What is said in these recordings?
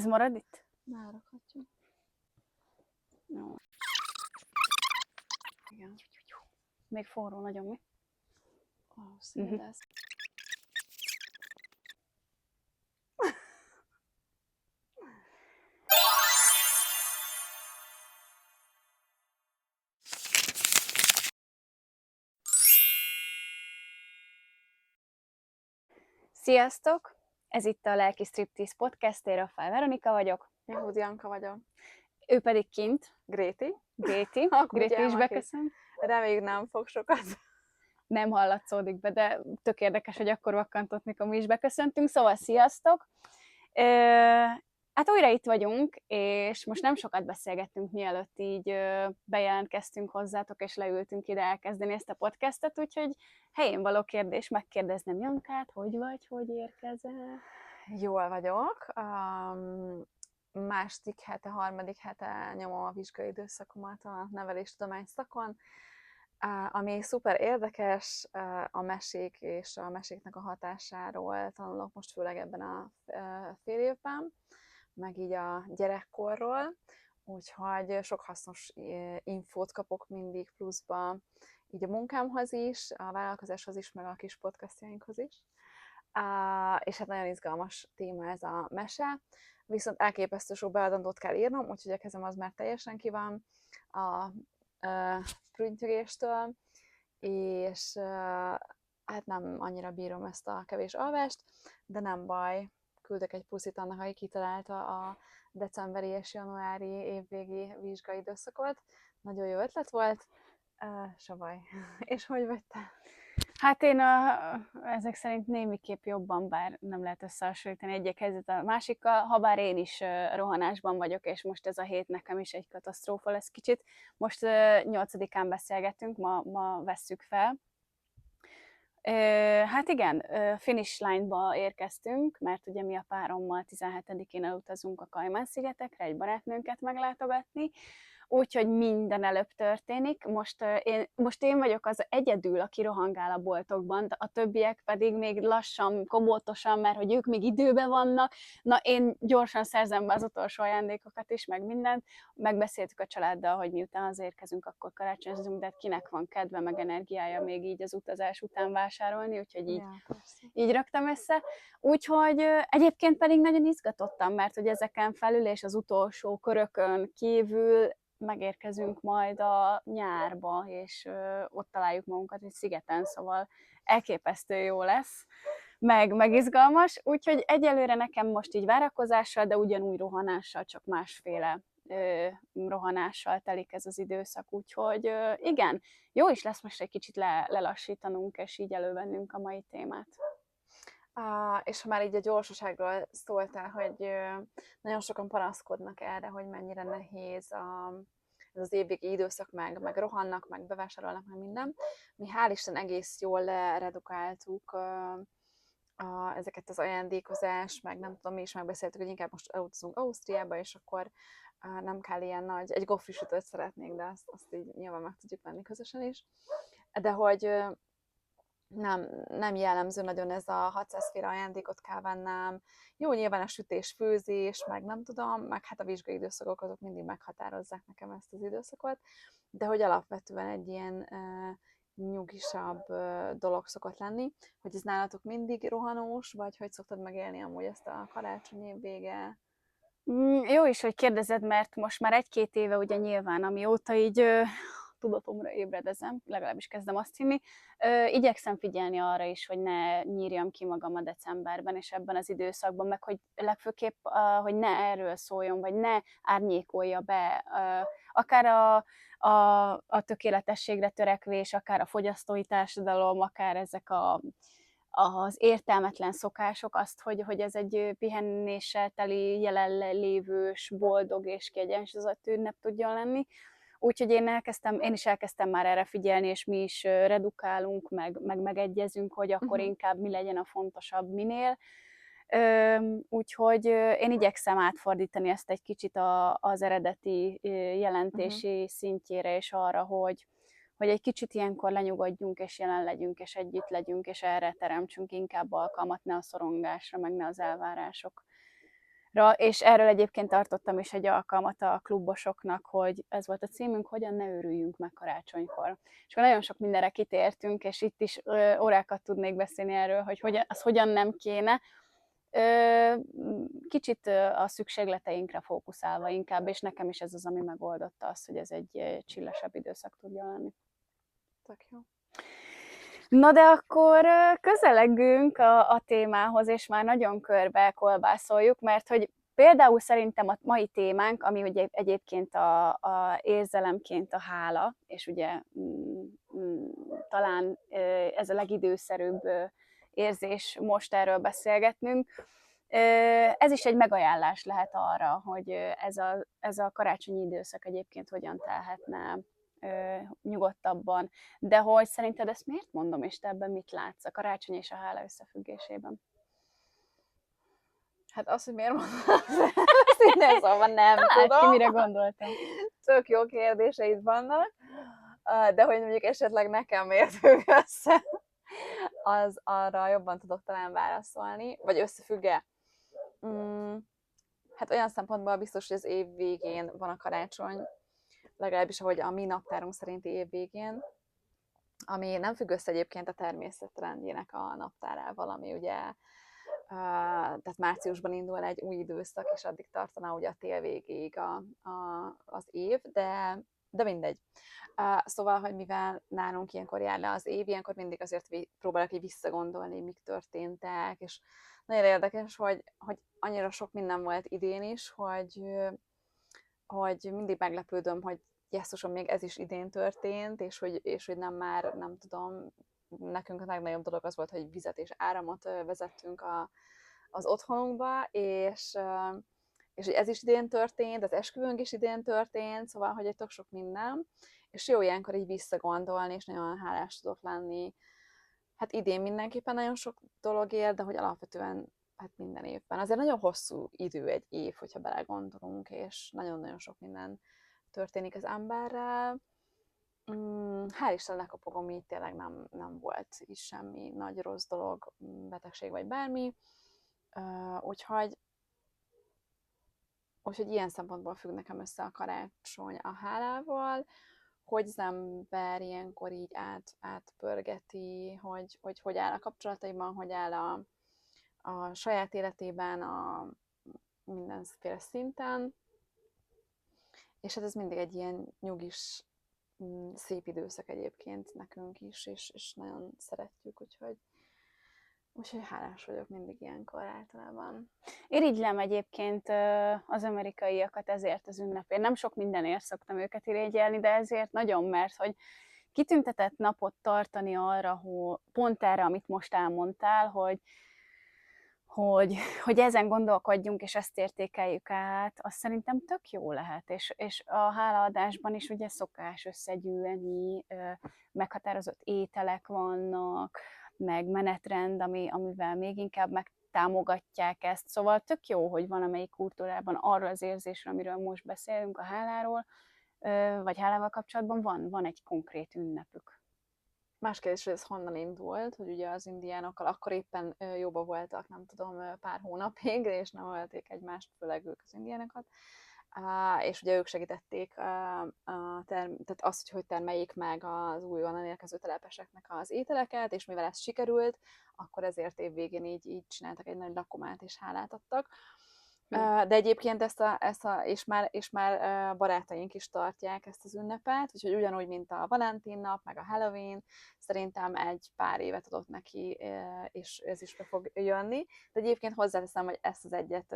Ez marad itt? Már rakhatjuk. Jó. Igen. Még forró nagyon, mi? Valószínű lesz. Sziasztok! Ez itt a Lelki Striptease Podcast, én Raffál Veronika vagyok. Yehudi Anka vagyok. Ő pedig kint. Gréti. Gréti. A Gréti is kutyám, beköszön. Reméljük nem fog sokat. Nem hallatszódik be, de tök érdekes, hogy akkor vakkantott, mikor mi is beköszöntünk. Szóval sziasztok! Hát újra itt vagyunk, és most nem sokat beszélgettünk, mielőtt így bejelentkeztünk hozzátok, és leültünk ide elkezdeni ezt a podcastet, úgyhogy helyén való kérdés, megkérdeznem Jankát, hogy vagy, hogy érkezel? Jól vagyok. Második hete, harmadik hete nyomom a vizsgai időszakomat a neveléstudomány szakon, ami szuper érdekes, a mesék és a meséknek a hatásáról tanulok most főleg ebben a fél évben, meg így a gyerekkorról, úgyhogy sok hasznos infót kapok mindig pluszba, így a munkámhoz is, a vállalkozáshoz is, meg a kis podcastjainkhoz is. És hát nagyon izgalmas téma ez a mese, viszont elképesztő sok beadandót kell írnom, úgyhogy a kezem az már teljesen ki van a prüntjögéstől, és hát nem annyira bírom ezt a kevés alvást, de nem baj, küldök egy puszit annak, aki kitalálta a decemberi és januári évvégi vizsgai időszakot. Nagyon jó ötlet volt, se baj. És hogy vagy te? Hát én ezek szerint némiképp jobban, bár nem lehet összehasonlítani egyik helyzet a másikkal, habár én is rohanásban vagyok, és most ez a hét nekem is egy katasztrófa lesz kicsit. Most 8-án beszélgetünk, ma vesszük fel. Hát igen, finish line-ba érkeztünk, mert ugye mi a párommal 17-én elutazunk a Kajmán-szigetekre egy barátnőnket meglátogatni, úgyhogy minden előbb történik. Most én vagyok az egyedül, aki rohangál a boltokban, a többiek pedig még lassan, komótosan, mert hogy ők még időben vannak. Na, én gyorsan szerzem be az utolsó ajándékokat is, meg mindent. Megbeszéltük a családdal, hogy miután hazérkezünk, akkor karácsonyozunk, de hát kinek van kedve, meg energiája még így az utazás után vásárolni, úgyhogy így raktam össze. Úgyhogy egyébként pedig nagyon izgatottam, mert hogy ezeken felül és az utolsó körökön kívül megérkezünk majd a nyárba, és ott találjuk magunkat egy szigeten, szóval elképesztő jó lesz, meg izgalmas, úgyhogy egyelőre nekem most így várakozással, de ugyanúgy rohanással, csak másféle rohanással telik ez az időszak, úgyhogy igen, jó is lesz most egy kicsit lelassítanunk, és így elővennünk a mai témát. És ha már így a gyorsaságról szóltál, hogy nagyon sokan panaszkodnak erre, hogy mennyire nehéz ez az évvégi időszak, meg rohannak, meg bevásárolnak, meg minden. Mi hál' Isten egész jól leredukáltuk ezeket az ajándékozás, meg nem tudom, mi is megbeszéltük, hogy inkább most elutazunk Ausztriába, és akkor nem kell ilyen nagy, egy gofrisütőt szeretnék, de azt így nyilván meg tudjuk venni közösen is. De hogy nem jellemző nagyon ez a 600 féle ajándékot kell vennem. Jó, nyilván a sütés, főzés, meg nem tudom, meg hát a vizsgai időszakok azok mindig meghatározzák nekem ezt az időszakot, de hogy alapvetően egy ilyen nyugisabb dolog szokott lenni, hogy ez nálatok mindig rohanós, vagy hogy szoktad megélni amúgy ezt a karácsony év vége? Jó is, hogy kérdezed, mert most már 1-2 éve ugye nyilván, amióta így tudatomra ébredezem, legalábbis kezdem azt hinni, igyekszem figyelni arra is, hogy ne nyírjam ki magam a decemberben és ebben az időszakban, meg hogy legfőképp, hogy ne erről szóljon, vagy ne árnyékolja be akár a tökéletességre törekvés, akár a fogyasztói társadalom, akár ezek az értelmetlen szokások, azt, hogy ez egy pihenéssel teli, jelenlévős, boldog és kiegyensúlyozott ünnep tudjon lenni. Úgyhogy én is elkezdtem már erre figyelni, és mi is redukálunk, meg megegyezünk, hogy akkor inkább mi legyen a fontosabb minél. Úgyhogy én igyekszem átfordítani ezt egy kicsit az eredeti jelentési szintjére, és arra, hogy egy kicsit ilyenkor lenyugodjunk, és jelen legyünk, és együtt legyünk, és erre teremtsünk inkább alkalmat, ne a szorongásra, meg ne az elvárások és erről egyébként tartottam is egy alkalmat a klubosoknak, hogy ez volt a címünk, hogyan ne őrüljünk meg karácsonykor. És akkor nagyon sok mindenre kitértünk, és itt is órákat tudnék beszélni erről, hogy hogyan nem kéne. Kicsit a szükségleteinkre fókuszálva inkább, és nekem is ez az, ami megoldotta azt, hogy ez egy chillesebb időszak tudja lenni. Tök jó. Na de akkor közeleggünk a témához, és már nagyon körbe kolbászoljuk, mert hogy például szerintem a mai témánk, ami ugye egyébként a érzelemként a hála, és ugye talán ez a legidőszerűbb érzés most erről beszélgetnünk, ez is egy megajánlás lehet arra, hogy ez a karácsonyi időszak egyébként hogyan telhetne nyugodtabban. De hogy szerinted ezt miért mondom, és te ebben mit látsz a karácsony és a hála összefüggésében? Hát azt, hogy miért mondom, ezt én szóval nem tudom. Ki, mire gondoltam. Tök jó kérdéseid vannak, de hogy mondjuk esetleg nekem miért függ össze, az arra jobban tudok talán válaszolni, vagy összefügg-e? Hát olyan szempontból biztos, hogy az év végén van a karácsony, legalábbis ahogy a mi naptárunk szerinti év végén, ami nem függ össze egyébként a természetrendjének a naptárával, ami ugye tehát márciusban indul egy új időszak, és addig tartana ugye a tél végéig az év, de mindegy. Szóval, hogy mivel nálunk ilyenkor jár le az év, ilyenkor mindig azért próbálok így visszagondolni, mik történtek, és nagyon érdekes, hogy annyira sok minden volt idén is, hogy mindig meglepődöm, hogy jesszusom, még ez is idén történt, és hogy nem tudom, nekünk a legnagyobb dolog az volt, hogy vizet és áramot vezettünk az otthonunkba, és hogy ez is idén történt, az esküvőnk is idén történt, szóval, hogy egy tök sok minden, és jó ilyenkor így visszagondolni, és nagyon hálás tudok lenni. Hát idén mindenképpen nagyon sok dolog ér, de hogy alapvetően hát minden évben. Azért nagyon hosszú idő egy év, hogyha belegondolunk, és nagyon-nagyon sok minden történik az emberrel. Hál' Istennek a pogom így tényleg nem volt is semmi nagy rossz dolog, betegség vagy bármi. Úgyhogy ilyen szempontból függ nekem össze a karácsony a hálával, hogy az ember ilyenkor így átpörgeti, hogy áll a kapcsolataiban, hogy áll a saját életében, a mindenféle szinten. És hát ez mindig egy ilyen nyugis, szép időszak egyébként nekünk is, és nagyon szeretjük, úgyhogy hálás vagyok mindig ilyenkor általában. Irigylem egyébként az amerikaiakat ezért az ünnepén. Nem sok mindenért szoktam őket irigyelni, de ezért nagyon, mert hogy kitüntetett napot tartani arra, hogy pont erre, amit most elmondtál, hogy ezen gondolkodjunk, és ezt értékeljük át, az szerintem tök jó lehet. És a hálaadásban is ugye szokás összegyűlni, meghatározott ételek vannak, meg menetrend, amivel még inkább megtámogatják ezt. Szóval tök jó, hogy van amelyik kultúrában arról az érzésről, amiről most beszélünk, a háláról, vagy hálával kapcsolatban van egy konkrét ünnepük. Más kérdés, hogy ez honnan indult, hogy ugye az indiánokkal akkor éppen jóba voltak, nem tudom, pár hónapig, és nem ölték egymást, főleg ők az indiánokat. És ugye ők segítették tehát azt, hogy termeljék meg az újonnan érkező telepeseknek az ételeket, és mivel ez sikerült, akkor ezért évvégén így csináltak egy nagy lakomát, és hálát adtak. De egyébként és már barátaink is tartják ezt az ünnepet, úgyhogy ugyanúgy, mint a Valentin nap, meg a Halloween, szerintem egy pár évet adott neki, és ez is be fog jönni. De egyébként hozzáteszem, hogy ezt az egyet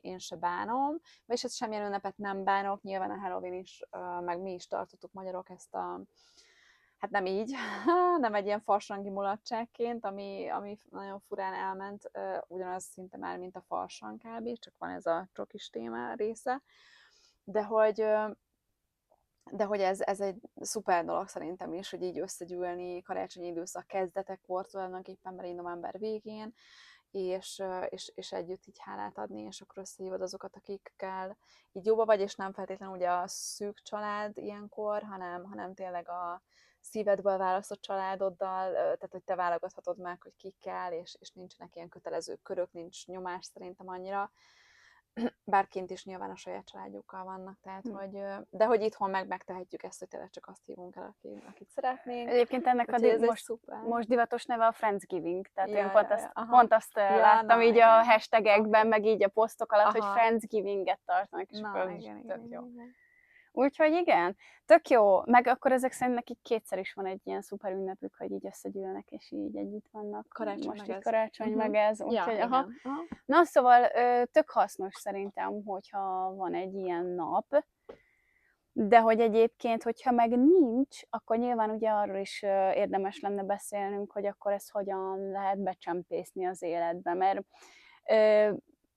én se bánom, vagyis ezt semmilyen ünnepet nem bánok, nyilván a Halloween is, meg mi is tartottuk magyarok ezt hát nem így, nem egy ilyen farsangi mulatságként, ami nagyon furán elment, ugyanaz szinte már, mint a farsang kb, csak van ez a csokis téma része, de hogy ez egy szuper dolog szerintem is, hogy így összegyűlni karácsonyi időszak kezdetekor, tulajdonképpen belé november végén, és együtt így hálát adni, és akkor összehívod azokat, akikkel így jóba vagy, és nem feltétlenül ugye a szűk család ilyenkor, hanem tényleg a szívedből választott családoddal, tehát hogy te válogathatod meg, hogy kikkel, és nincsenek ilyen kötelező körök, nincs nyomás szerintem annyira. bár kint is nyilván a saját családjukkal vannak, tehát de hogy itthon megtehetjük ezt, hogy tényleg csak azt hívunk el, akit szeretnénk. Egyébként ennek Úgyhogy ez most divatos neve a Friendsgiving, tehát én aha. pont azt láttam így igen. a hashtagekben, meg így a posztok alatt, hogy Aha. Friendsgiving-et tartanak, és akkor az igen, tök jó. igen. Úgyhogy igen, tök jó, meg akkor ezek szerint nekik kétszer is van egy ilyen szuper ünnepük, hogy így összegyűlnek, és így együtt vannak. Karácsony most meg így ez. karácsony meg ez, úgyhogy Ja, aha. aha. Na szóval tök hasznos szerintem, hogyha van egy ilyen nap, de hogy egyébként, hogyha meg nincs, akkor nyilván ugye arról is érdemes lenne beszélnünk, hogy akkor ezt hogyan lehet becsempészni az életbe, mert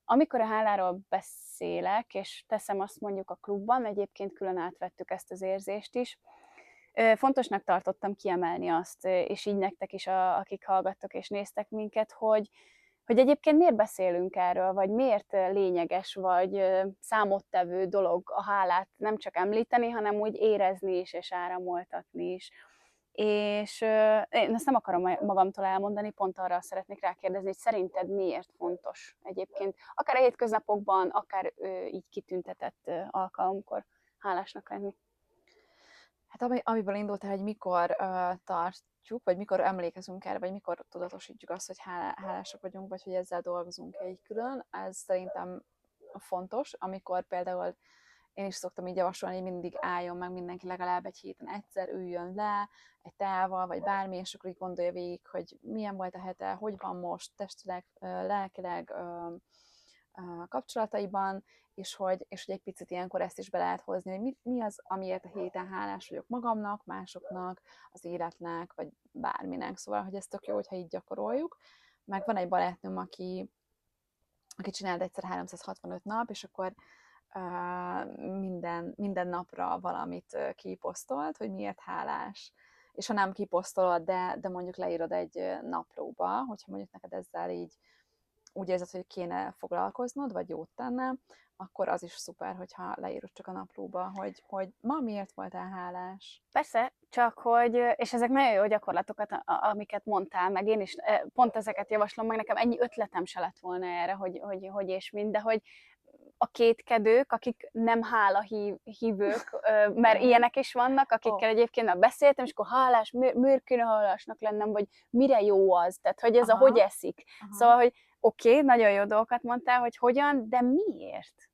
amikor a háláról beszélek, és teszem azt mondjuk a klubban, egyébként külön átvettük ezt az érzést is, fontosnak tartottam kiemelni azt, és így nektek is, akik hallgattok és néztek minket, hogy egyébként miért beszélünk erről, vagy miért lényeges, vagy számottevő dolog a hálát nem csak említeni, hanem úgy érezni is, és áramoltatni is. És én ezt nem akarom magamtól elmondani, pont arra szeretnék rákérdezni, hogy szerinted miért fontos egyébként, akár a hétköznapokban, akár így kitüntetett alkalomkor hálásnak lenni. Hát amiből indultál, hogy mikor tartjuk, vagy mikor emlékezünk erre, vagy mikor tudatosítjuk azt, hogy hálásak vagyunk, vagy hogy ezzel dolgozunk egy külön, ez szerintem fontos, amikor például én is szoktam így javasolni, hogy mindig álljon meg mindenki legalább egy héten egyszer, üljön le egy tával, vagy bármi, és akkor így gondolja végig, hogy milyen volt a hete, hogy van most testileg, lelkileg, kapcsolataiban, és hogy egy picit ilyenkor ezt is be lehet hozni, hogy mi az, amiért a héten hálás vagyok magamnak, másoknak, az életnek, vagy bárminek. Szóval, hogy ez tök jó, hogyha így gyakoroljuk. Meg van egy barátnőm, aki csinált egyszer 365 nap, és akkor minden napra valamit kiposztolt, hogy miért hálás. És ha nem kiposztolod, de mondjuk leírod egy naplóba, hogyha mondjuk neked ezzel így úgy érzed, hogy kéne foglalkoznod, vagy jót tenne, akkor az is szuper, hogyha leírod csak a naplóba, hogy ma miért voltál hálás. Persze, csak hogy, és ezek nagyon jó gyakorlatokat, amiket mondtál, meg én is pont ezeket javaslom, meg nekem ennyi ötletem se lett volna erre, hogy és mind, de hogy a kétkedők, akik nem hívők, mert ilyenek is vannak, akikkel egyébként már beszéltem, és akkor hálás, miért kéne hálásnak lennem, vagy mire jó az, tehát hogy ez a hogy eszik. Szóval, hogy oké, nagyon jó dolgokat mondtál, hogy hogyan, de miért?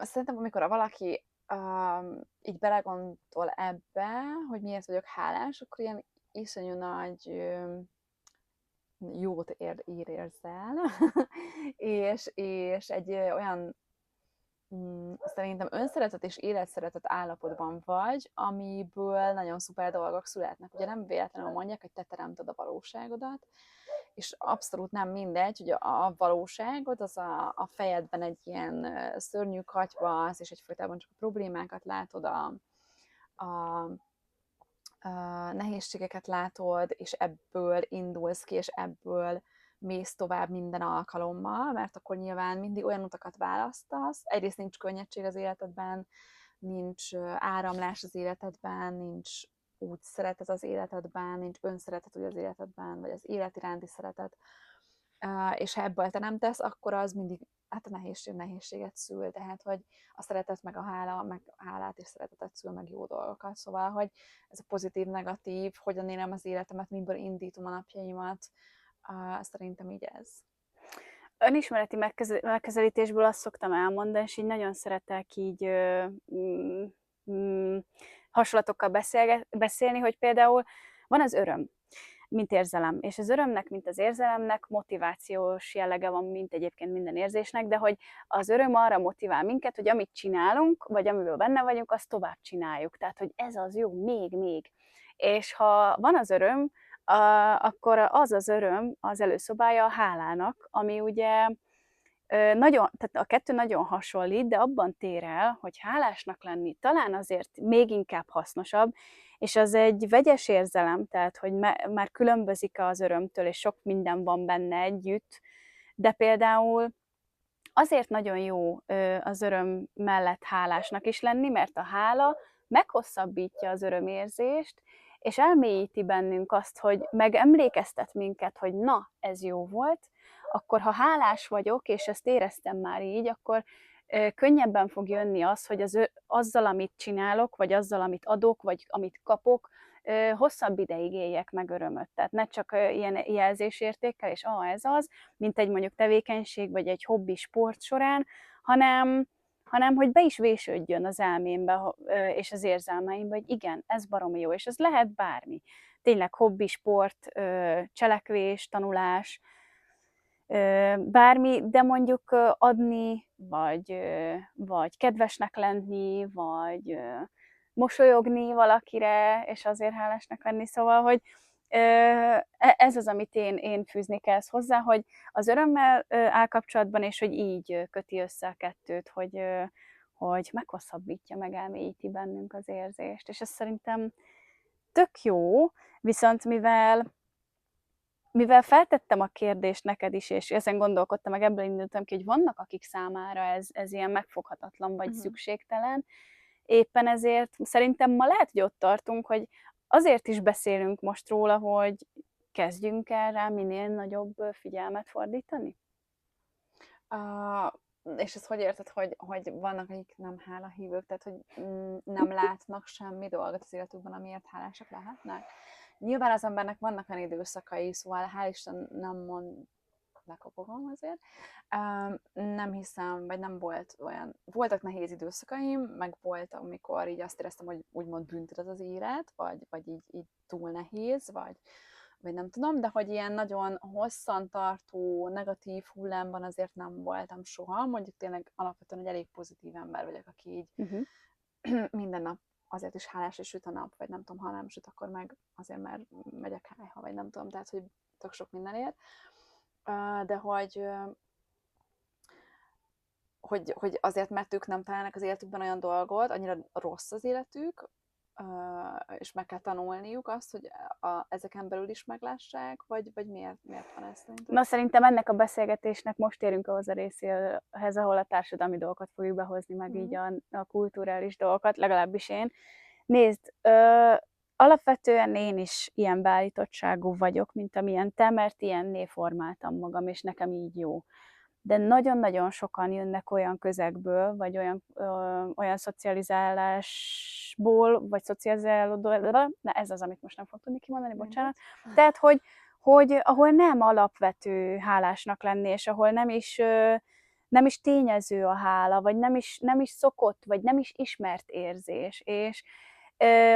Szerintem, amikor valaki így belegondol ebbe, hogy miért vagyok hálás, akkor ilyen iszonyú nagy jót érzel, és egy olyan szerintem önszeretet és életszeretet állapotban vagy, amiből nagyon szuper dolgok születnek. Ugye nem véletlenül mondják, hogy te teremted a valóságodat, és abszolút nem mindegy, hogy a valóságod az a fejedben egy ilyen szörnyű katyvasz, és egyfolytában csak a problémákat látod, a nehézségeket látod, és ebből indulsz ki, és ebből mész tovább minden alkalommal, mert akkor nyilván mindig olyan utakat választasz. Egyrészt nincs könnyedség az életedben, nincs áramlás az életedben, nincs úgy szeretet az életedben, nincs önszeretet úgy az életedben, vagy az élet iránti szeretet, és ha ebből te nem tesz, akkor az mindig hát a nehézséget szül, tehát hogy a szeretet meg a hála, meg a hálát és szeretetet szül meg jó dolgokat, szóval, hogy ez a pozitív, negatív, hogyan élem az életemet, miből indítom a napjaimat, szerintem így ez. Önismereti megközelítésből azt szoktam elmondani, és így nagyon szeretek így hasonlatokkal beszélni, hogy például van az öröm, mint érzelem, és az örömnek, mint az érzelemnek motivációs jellege van, mint egyébként minden érzésnek, de hogy az öröm arra motivál minket, hogy amit csinálunk, vagy amiből benne vagyunk, azt tovább csináljuk. Tehát, hogy ez az jó, még. És ha van az öröm, akkor az öröm az előszobája a hálának, ami ugye nagyon, tehát a kettő nagyon hasonlít, de abban tér el, hogy hálásnak lenni talán azért még inkább hasznosabb, és az egy vegyes érzelem, tehát hogy már különbözik az örömtől, és sok minden van benne együtt, de például azért nagyon jó az öröm mellett hálásnak is lenni, mert a hála meghosszabbítja az örömérzést, és elmélyíti bennünk azt, hogy megemlékeztet minket, hogy na, ez jó volt, akkor ha hálás vagyok, és ezt éreztem már így, akkor könnyebben fog jönni az, hogy azzal, amit csinálok, vagy azzal, amit adok, vagy amit kapok, hosszabb ideig éljek meg örömöt. Tehát ne csak ilyen jelzésértékkel, és ez az, mint egy mondjuk tevékenység, vagy egy hobbi sport során, hanem hogy be is vésődjön az elmémbe és az érzelmeimbe, hogy igen, ez baromi jó, és ez lehet bármi. Tényleg hobbi, sport, cselekvés, tanulás, bármi, de mondjuk adni, vagy kedvesnek lenni, vagy mosolyogni valakire, és azért hálásnak lenni. Szóval, hogy ez az, amit én fűznék ehhez hozzá, hogy az örömmel áll kapcsolatban, és hogy így köti össze a kettőt, hogy meghosszabbítja, megelmélyíti bennünk az érzést. És ez szerintem tök jó, viszont mivel feltettem a kérdést neked is, és ezen gondolkodtam, meg ebből indultam ki, hogy vannak, akik számára ez ilyen megfoghatatlan, vagy szükségtelen, éppen ezért szerintem ma lehet, hogy ott tartunk, hogy azért is beszélünk most róla, hogy kezdjünk el rá minél nagyobb figyelmet fordítani? És ezt hogy érted, hogy vannak, akik nem hálahívők, tehát hogy nem látnak semmi dolgot az életükben, amiért hálásak lehetnek? Nyilván az embernek vannak olyan időszakai, szóval hál' Isten nem mond lekopogom azért. Nem hiszem, vagy nem volt olyan, voltak nehéz időszakaim, meg volt, amikor így azt éreztem, hogy úgymond büntet az élet, vagy így túl nehéz, vagy nem tudom, de hogy ilyen nagyon hosszantartó, negatív hullámban azért nem voltam soha. Mondjuk tényleg alapvetően egy elég pozitív ember vagyok, aki így minden nap azért is hálás, hogy süt a nap, vagy nem tudom, ha nem süt, akkor meg azért, mert megyek kályha, vagy nem tudom, tehát hogy tök sok mindenért. De hogy azért, mert ők nem találnak az életükben olyan dolgot, annyira rossz az életük, és meg kell tanulniuk azt, hogy ezeken belül is meglássák, vagy miért van ez szerintem? Na, szerintem ennek a beszélgetésnek most érünk ahhoz a részéhez, ahol a társadalmi dolgokat fogjuk behozni, meg így a kulturális dolgokat, legalábbis én. Nézd, alapvetően én is ilyen beállítottságú vagyok, mint amilyen te, mert ilyenné formáltam magam, és nekem így jó. De nagyon-nagyon sokan jönnek olyan közegből, vagy olyan szocializálásból, vagy szocializálódó, ez az, amit most nem fog tudni kimondani, bocsánat. Tehát, hogy ahol nem alapvető hálásnak lenni, és ahol nem is tényező a hála, vagy nem is szokott, vagy nem is ismert érzés. És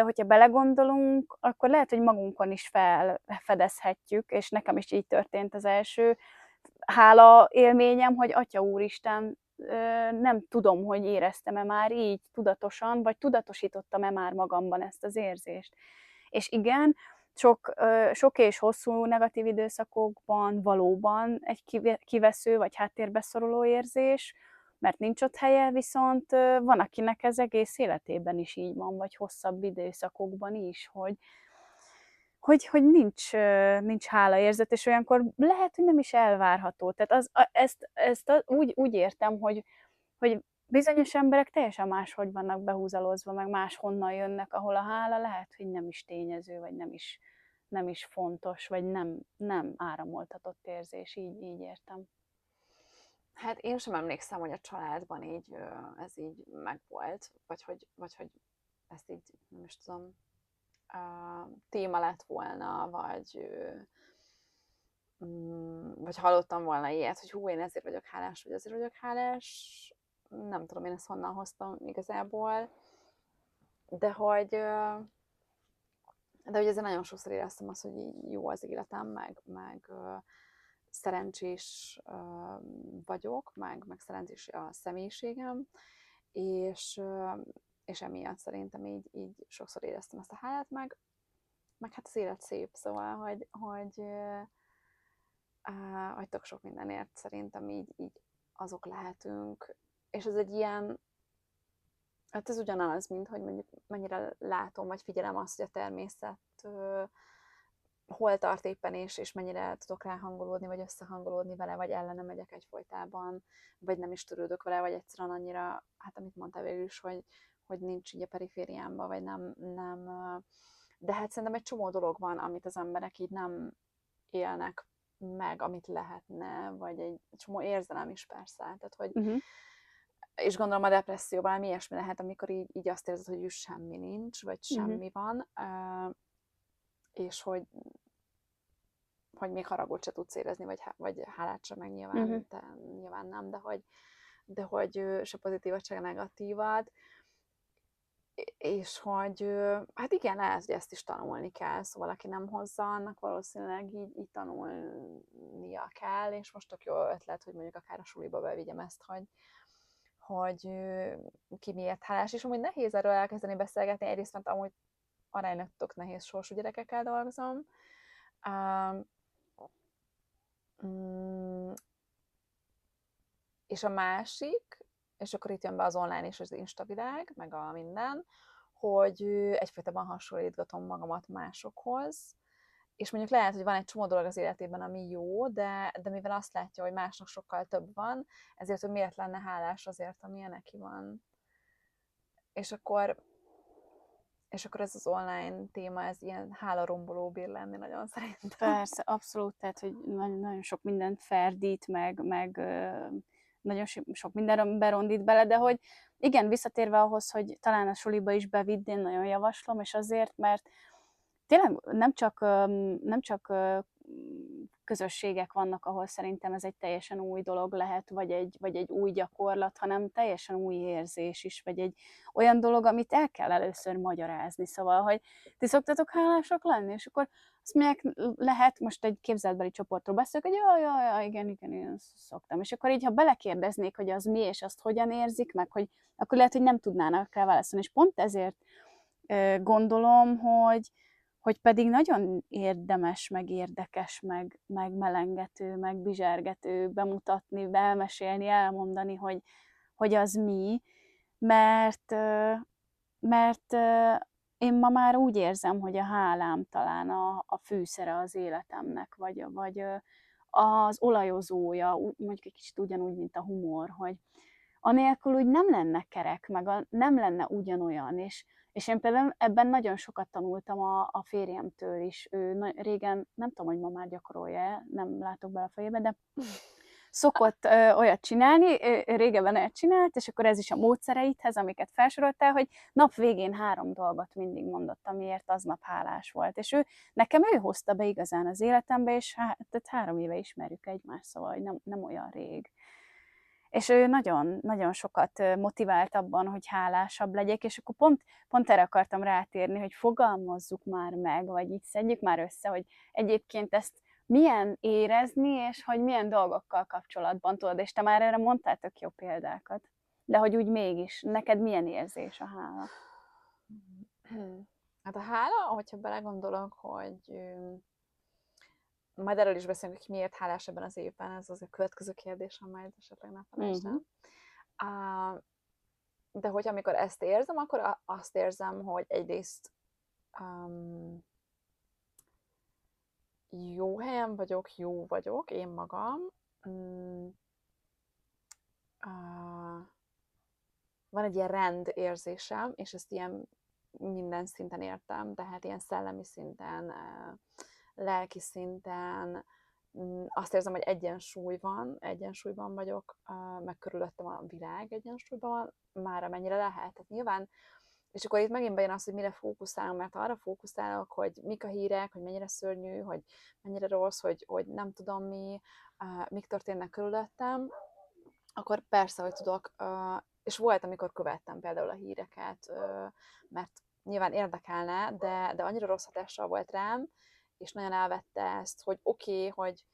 hogyha belegondolunk, akkor lehet, hogy magunkon is felfedezhetjük, és nekem is így történt az első hála élményem, hogy Atya Úristen, nem tudom, hogy éreztem-e már így tudatosan, vagy tudatosítottam-e már magamban ezt az érzést. És igen, sok és hosszú negatív időszakokban valóban egy kivesző vagy háttérbe szoruló érzés, mert nincs ott helye, viszont van, akinek ez egész életében is így van, vagy hosszabb időszakokban is, hogy nincs hálaérzet, és olyankor lehet, hogy nem is elvárható. Tehát úgy értem, hogy bizonyos emberek teljesen máshogy vannak behúzalozva, meg máshonnan jönnek, ahol a hála lehet, hogy nem is tényező, vagy nem is fontos, vagy nem áramoltatott érzés, így értem. Hát én sem emlékszem, hogy a családban így ez így megvolt, vagy hogy ezt így, nem is tudom, téma lett volna, vagy hallottam volna ilyet, hogy hú, én ezért vagyok hálás, vagy azért vagyok hálás. Nem tudom, én ezt honnan hoztam igazából, de hogy ezzel nagyon sokszor éreztem azt, hogy jó az életem, meg szerencsés vagyok, meg szerencsés a személyiségem, és emiatt szerintem így sokszor éreztem ezt a hálát, meg hát az élet szép, szóval, hogy tök sok mindenért szerintem így azok lehetünk, és ez egy ilyen, hát ez ugyanaz, mint hogy mondjuk mennyire látom, vagy figyelem azt, hogy a természet hol tart éppen, és mennyire tudok ráhangolódni, vagy összehangolódni vele, vagy ellene megyek egyfolytában, vagy nem is törődök vele, vagy egyszerűen annyira, hát amit mondtál végül is, hogy nincs így a perifériámban, vagy nem, de hát szerintem egy csomó dolog van, amit az emberek így nem élnek meg, amit lehetne, vagy egy csomó érzelem is persze. Tehát, hogy, Uh-huh. és gondolom a depresszió valami ilyesmi lehet, amikor így azt érzed, hogy semmi nincs, vagy semmi van, és hogy még haragot se tudsz érezni, vagy hálát sem, meg nyilván, nyilván nem, de hogy se pozitívat, se negatívat, és hogy hát igen, lehet, hogy ezt is tanulni kell, szóval aki nem hozza, annak valószínűleg így tanulnia kell, és most tök jó ötlet, hogy mondjuk akár a suliba bevigyem ezt, hogy ki miért hálás, és amúgy nehéz erről elkezdeni beszélgetni, egyrészt mert amúgy aránylag tök nehéz sorsú gyerekekkel dolgozom, és a másik, és akkor itt jön be az online és az instavilág, meg a minden, hogy egyfajtában hasonlítgatom magamat másokhoz, és mondjuk lehet, hogy van egy csomó dolog az életében, ami jó, de mivel azt látja, hogy másnak sokkal több van, ezért, hogy miért lenne hálás azért, amilyen neki van. És akkor ez az online téma, ez ilyen hálaromboló bír lenni nagyon szerintem. Persze, abszolút, tehát, hogy nagyon sok mindent ferdít, meg nagyon sok minden berondít bele, de hogy igen, visszatérve ahhoz, hogy talán a suliba is bevidd, én nagyon javaslom, és azért, mert tényleg nem csak közösségek vannak, ahol szerintem ez egy teljesen új dolog lehet, vagy egy új gyakorlat, hanem teljesen új érzés is, vagy egy olyan dolog, amit el kell először magyarázni. Szóval, hogy ti szoktatok hálásak lenni, és akkor azt mondják, lehet, most egy képzeletbeli csoportról beszélek, hogy igen, én szoktam. És akkor így, ha belekérdeznék, hogy az mi, és azt hogyan érzik, meg hogy akkor lehet, hogy nem tudnának rá válaszolni. És pont ezért gondolom, hogy pedig nagyon érdemes, meg érdekes, meg melengető, meg bizsergető bemutatni, elmesélni, elmondani, hogy az mi, mert én ma már úgy érzem, hogy a hálám talán a fűszere az életemnek, vagy az olajozója, mondjuk egy kicsit ugyanúgy, mint a humor, hogy anélkül úgy nem lenne kerek, meg nem lenne ugyanolyan, és én például ebben nagyon sokat tanultam a férjemtől is. Ő régen, nem tudom, hogy ma már gyakorolja, nem látok bele a fejébe, de szokott olyat csinálni, régebben olyat csinált, és akkor ez is a módszereidhez, amiket felsoroltál, hogy nap végén 3 dolgot mindig mondott, amiért aznap hálás volt. És nekem ő hozta be igazán az életembe, és tehát 3 éve ismerjük egymást, szóval hogy nem olyan rég. És ő nagyon, nagyon sokat motivált abban, hogy hálásabb legyek, és akkor pont erre akartam rátérni, hogy fogalmazzuk már meg, vagy így szedjük már össze, hogy egyébként ezt milyen érezni, és hogy milyen dolgokkal kapcsolatban tudod, és te már erre mondtál tök jó példákat, de hogy úgy mégis, neked milyen érzés a hála? Hát a hála, hogyha belegondolok, hogy majd erről is beszélünk, hogy miért hálás ebben az évben, ez az a következő kérdésem, majd esetleg ne felejtsd el. De hogy amikor ezt érzem, akkor azt érzem, hogy egyrészt jó helyen vagyok, jó vagyok, én magam. Van egy ilyen rend érzésem, és ezt ilyen minden szinten értem, tehát ilyen szellemi szinten, lelki szinten, azt érzem, hogy egyensúlyban vagyok, meg körülöttem a világ egyensúlyban van, már amennyire lehet. Tehát nyilván, és akkor itt megint bejön az, hogy mire fókuszálok, mert arra fókuszálok, hogy mik a hírek, hogy mennyire szörnyű, hogy mennyire rossz, hogy nem tudom mik történnek körülöttem, akkor persze, hogy tudok, és volt, amikor követtem például a híreket, mert nyilván érdekelne, de annyira rossz hatással volt rám, és nagyon elvette ezt, hogy oké, hogy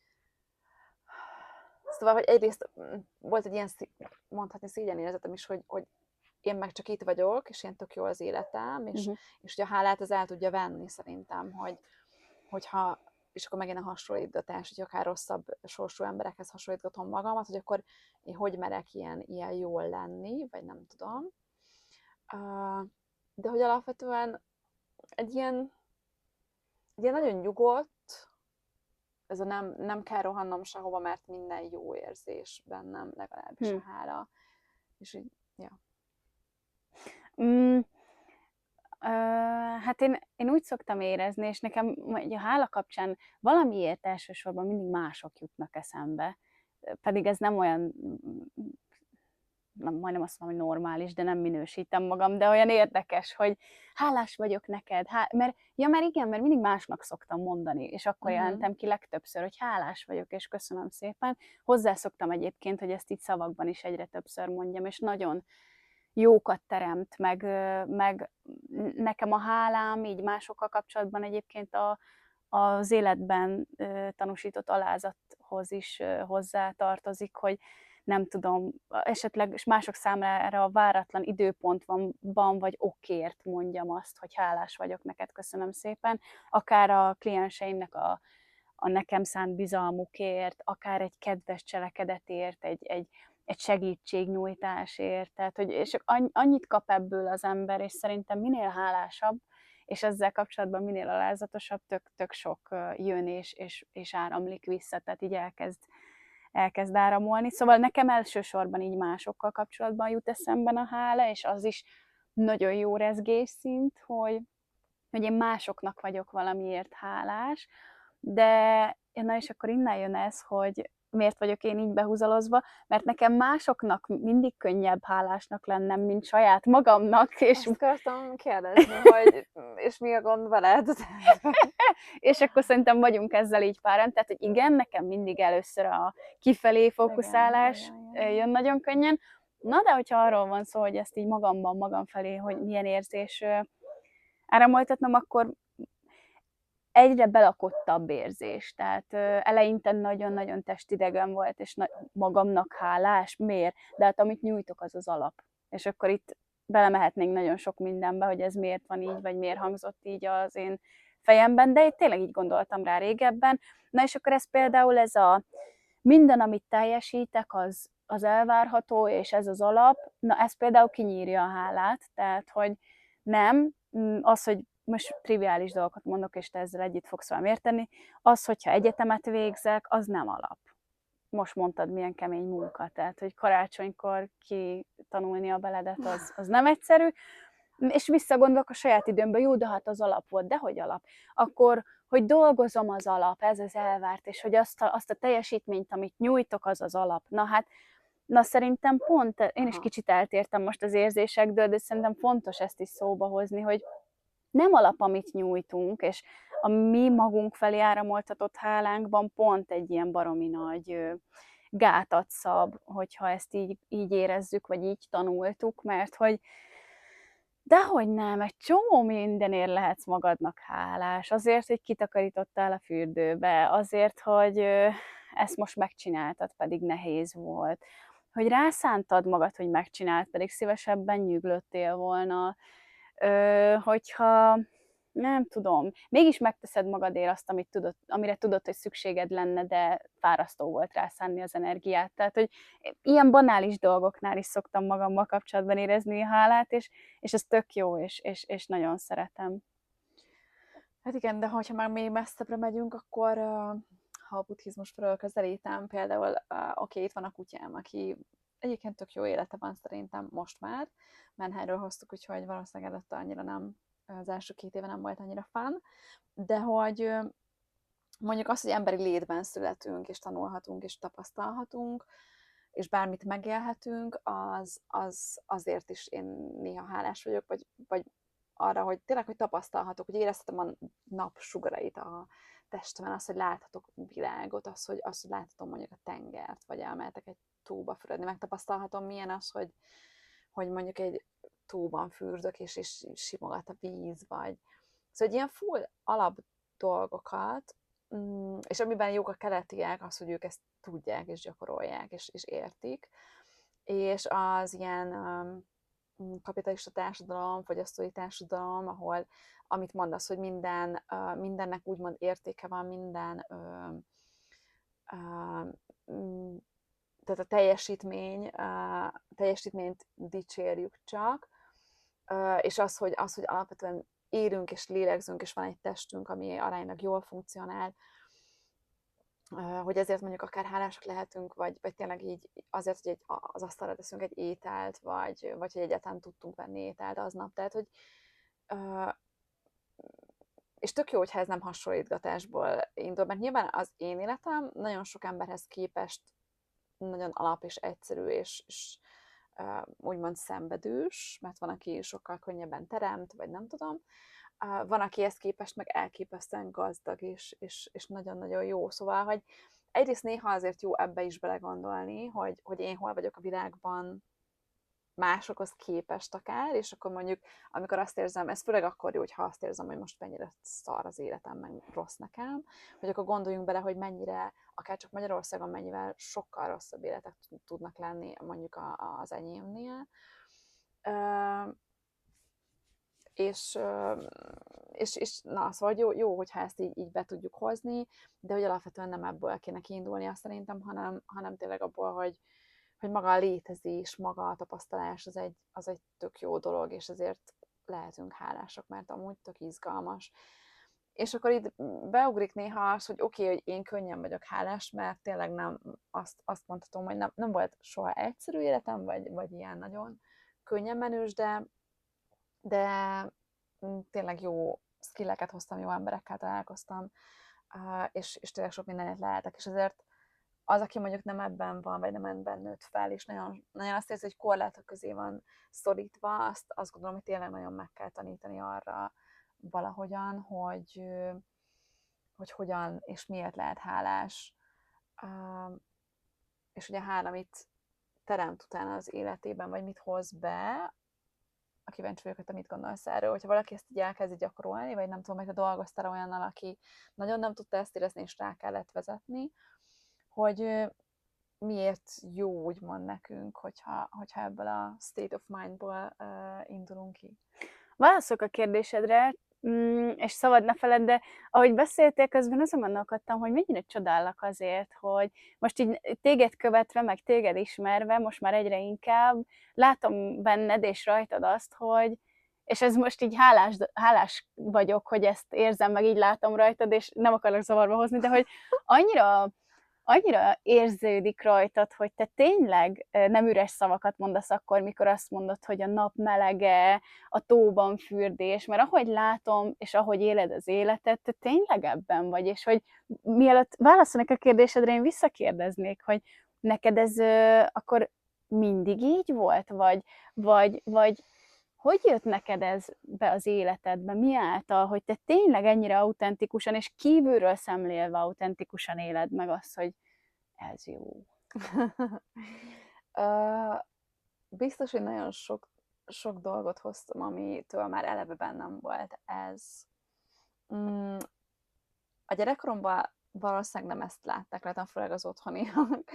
szóval, hogy egyrészt volt egy ilyen, mondhatni szégyenérzetem is, hogy én meg csak itt vagyok, és én tök jó az életem, és hogy a hálát az el tudja venni szerintem, hogyha, és akkor megint a hasonlítgatás, hogy akár rosszabb sorsú emberekhez hasonlítgatom magamat, hogy akkor én hogy merek ilyen jól lenni, vagy nem tudom. De hogy alapvetően egy ilyen nagyon nyugodt, ez a nem kell rohannom sehova, mert minden jó érzés bennem, legalábbis a hála. És így, ja. Hát én úgy szoktam érezni, és nekem a hála kapcsán valamiért elsősorban mindig mások jutnak eszembe, pedig ez nem olyan, majdnem azt mondom, hogy normális, de nem minősítem magam, de olyan érdekes, hogy hálás vagyok neked, mert igen, mert mindig másnak szoktam mondani, és akkor jelentem ki legtöbbször, hogy hálás vagyok, és köszönöm szépen. Hozzászoktam egyébként, hogy ezt így szavakban is egyre többször mondjam, és nagyon jókat teremt, meg nekem a hálám így másokkal kapcsolatban egyébként az életben tanúsított alázathoz is hozzá tartozik, hogy nem tudom, esetleg mások számára a váratlan időpontban vagy okért mondjam azt, hogy hálás vagyok neked, köszönöm szépen, akár a klienseimnek a nekem szánt bizalmukért, akár egy kedves cselekedetért, egy segítségnyújtásért, tehát hogy és annyit kap ebből az ember, és szerintem minél hálásabb, és ezzel kapcsolatban minél alázatosabb, tök sok jön és áramlik vissza, tehát így elkezd áramolni. Szóval nekem elsősorban így másokkal kapcsolatban jut eszemben a hála, és az is nagyon jó rezgésszint, hogy én másoknak vagyok valamiért hálás, de na és akkor innen jön ez, hogy miért vagyok én így behúzalozva, mert nekem másoknak mindig könnyebb hálásnak lennem, mint saját magamnak. És azt akartam kérdezni, hogy és mi a gond veled? és akkor szerintem vagyunk ezzel így páran, tehát hogy igen, nekem mindig először a kifelé fókuszálás jön nagyon könnyen, na de hogyha arról van szó, hogy ezt így magam felé, hogy milyen érzés áramoltatnom, akkor egyre belakottabb érzés. Tehát eleinte nagyon-nagyon testidegen volt, és magamnak hálás. Miért? De hát amit nyújtok, az az alap. És akkor itt belemehetnénk nagyon sok mindenbe, hogy ez miért van így, vagy miért hangzott így az én fejemben, de én tényleg így gondoltam rá régebben. Na és akkor ez például minden, amit teljesítek, az elvárható, és ez az alap, na ez például kinyírja a hálát, tehát hogy nem, az, hogy most triviális dolgokat mondok, és te ezzel együtt fogsz velem érteni, az, hogyha egyetemet végzek, az nem alap. Most mondtad, milyen kemény munka, tehát, hogy karácsonykor kitanulni a beledet, az nem egyszerű, és visszagondolok a saját időmben, jó, de hát az alap volt, de hogy alap? Akkor, hogy dolgozom, az alap, ez az elvárt, és hogy azt a teljesítményt, amit nyújtok, az az alap. Na szerintem pont, én is kicsit eltértem most az érzésekből, de szerintem fontos ezt is szóba hozni, hogy nem alap, amit nyújtunk, és a mi magunk felé áramoltatott hálánkban pont egy ilyen baromi nagy gátat szab, hogyha ezt így érezzük, vagy így tanultuk, mert hogy dehogy nem, egy csomó mindenért lehetsz magadnak hálás. Azért, hogy kitakarítottál a fürdőbe, azért, hogy ezt most megcsináltad, pedig nehéz volt. Hogy rászántad magad, hogy megcsináld, pedig szívesebben nyüglöttél volna. Hogyha nem tudom, mégis megteszed magadért azt, amire tudod, hogy szükséged lenne, de fárasztó volt rászánni az energiát. Tehát, hogy ilyen banális dolgoknál is szoktam magammal kapcsolatban érezni a hálát, és ez tök jó, és nagyon szeretem. Hát igen, de hogyha már még messzebbre megyünk, akkor ha a buddhizmus felől közelítem, például oké, itt van a kutyám, aki egyébként tök jó élete van szerintem most már. Menhelyről hoztuk, úgyhogy valószínűleg előtte annyira nem, az első 2 éve nem volt annyira fun, de hogy mondjuk az, hogy emberi létben születünk, és tanulhatunk, és tapasztalhatunk, és bármit megélhetünk, azért is én néha hálás vagyok, vagy arra, hogy tényleg, hogy tapasztalhatok, hogy érezhetem a nap sugarait a testemen, az, hogy láthatok világot, az, hogy láthatom mondjuk a tengert, vagy elmehetek egy tóba fürödni, megtapasztalhatom, milyen az, hogy mondjuk egy tóban fürdök, és simogat a víz, vagy... Szóval egy ilyen full alap dolgokat, és amiben jók a keletiek, az, hogy ők ezt tudják, és gyakorolják, és értik, és az ilyen kapitalista társadalom, fogyasztói társadalom, ahol, amit mondasz, hogy mindennek úgymond értéke van, tehát a teljesítményt dicsérjük csak, és az, hogy alapvetően élünk és lélegzünk, és van egy testünk, ami aránylag jól funkcionál, hogy ezért mondjuk akár hálásak lehetünk, vagy tényleg így azért, hogy az asztalra teszünk egy ételt, vagy hogy egyáltalán tudtunk venni ételt aznap. Tehát, hogy Ö, és tök jó, hogyha ez nem hasonlítgatásból indul, mert nyilván az én életem nagyon sok emberhez képest nagyon alap és egyszerű, és úgymond szenvedős, mert van, aki sokkal könnyebben teremt, vagy nem tudom. Van, aki ezt képest meg elképesztően gazdag, és nagyon-nagyon jó. Szóval, hogy egyrészt néha azért jó ebbe is belegondolni, hogy én hol vagyok a világban, másokhoz képest akár, és akkor mondjuk, amikor azt érzem, ez főleg akkor jó, hogyha azt érzem, hogy most mennyire szar az életem, meg rossz nekem, hogy akkor gondoljunk bele, hogy mennyire, akár csak Magyarországon mennyivel sokkal rosszabb életek tudnak lenni mondjuk az enyémnél. És, és na, szóval jó, hogyha ezt így be tudjuk hozni, de hogy alapvetően nem ebből kéne kiindulni, azt szerintem, hanem tényleg abból, hogy maga a létezés, maga a tapasztalás az egy tök jó dolog, és ezért lehetünk hálásak, mert amúgy tök izgalmas. És akkor itt beugrik néha az, hogy oké, hogy én könnyen vagyok hálás, mert tényleg nem azt mondhatom, hogy nem volt soha egyszerű életem, vagy ilyen nagyon könnyen menős, de tényleg jó skilleket hoztam, jó emberekkel találkoztam, és tényleg sok mindenet lehetek, és ezért az, aki mondjuk nem ebben van, vagy nem ebben nőtt fel, és nagyon, nagyon azt érzi, hogy korlátok közé van szorítva, azt gondolom, hogy tényleg nagyon meg kell tanítani arra valahogyan, hogy hogyan és miért lehet hálás. És ugye hála mit teremt utána az életében, vagy mit hoz be, a kíváncsi vagyok, hogy te mit gondolsz erről, hogyha valaki ezt így elkezdi gyakorolni, vagy nem tudom, hogy te dolgoztál olyannal, aki nagyon nem tudta ezt érezni, és rá kellett vezetni, hogy miért jó úgymond nekünk, hogyha ebből a state of mindból indulunk ki. Válaszolok a kérdésedre, és szabad ne feledd, de ahogy beszéltél, közben azon gondolkodtam, hogy mennyire csodálok azért, hogy most így téged követve, meg téged ismerve, most már egyre inkább látom benned és rajtad azt, hogy, és ez most így hálás vagyok, hogy ezt érzem, meg így látom rajtad, és nem akarok zavarba hozni, de hogy annyira érződik rajtad, hogy te tényleg nem üres szavakat mondasz akkor, mikor azt mondod, hogy a nap melege, a tóban fürdés, mert ahogy látom, és ahogy éled az életet, te tényleg ebben vagy, és hogy mielőtt válaszolnék a kérdésedre, én visszakérdeznék, hogy neked ez akkor mindig így volt, vagy hogy jött neked ez be az életedbe? Mi által, hogy te tényleg ennyire autentikusan és kívülről szemlélve autentikusan éled meg azt, hogy ez jó? Biztos, hogy nagyon sok dolgot hoztam, amitől már eleve bennem volt ez. A gyerekkoromban valószínűleg nem ezt látták, lehetem főleg az otthoniak,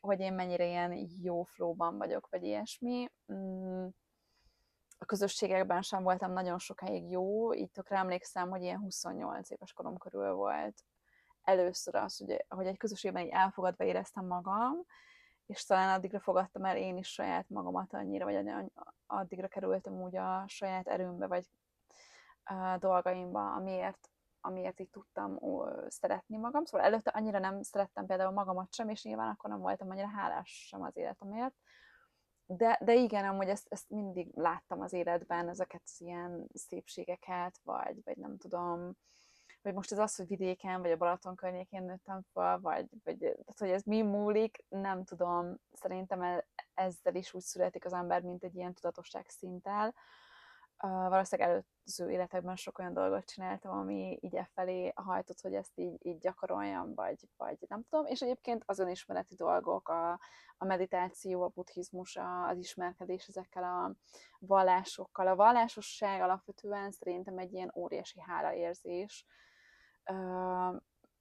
hogy én mennyire ilyen jó flowban vagyok, vagy ilyesmi. A közösségekben sem voltam nagyon sokáig jó, így tökre emlékszem, hogy ilyen 28 éves korom körül volt először az, hogy egy közösségben így elfogadva éreztem magam, és talán addigra fogadtam el én is saját magamat annyira, vagy addigra kerültem úgy a saját erőmbe, vagy a dolgaimba, amiért így tudtam szeretni magam. Szóval előtte annyira nem szerettem például magamat sem, és nyilván akkor nem voltam annyira hálás sem az életemért. De igen, amúgy ezt mindig láttam az életben, ezeket az ilyen szépségeket, vagy nem tudom, vagy most ez az, hogy vidéken, vagy a Balaton környékén nőttem fel, vagy tehát, hogy ez mi múlik, nem tudom, szerintem ezzel is úgy születik az ember, mint egy ilyen tudatosság szinttel. Valószínűleg előző életekben sok olyan dolgot csináltam, ami így felé hajtott, hogy ezt így gyakoroljam, vagy nem tudom. És egyébként az önismereti dolgok, a meditáció, a buddhizmus, az ismerkedés ezekkel a vallásokkal. A vallásosság alapvetően szerintem egy ilyen óriási hálaérzés,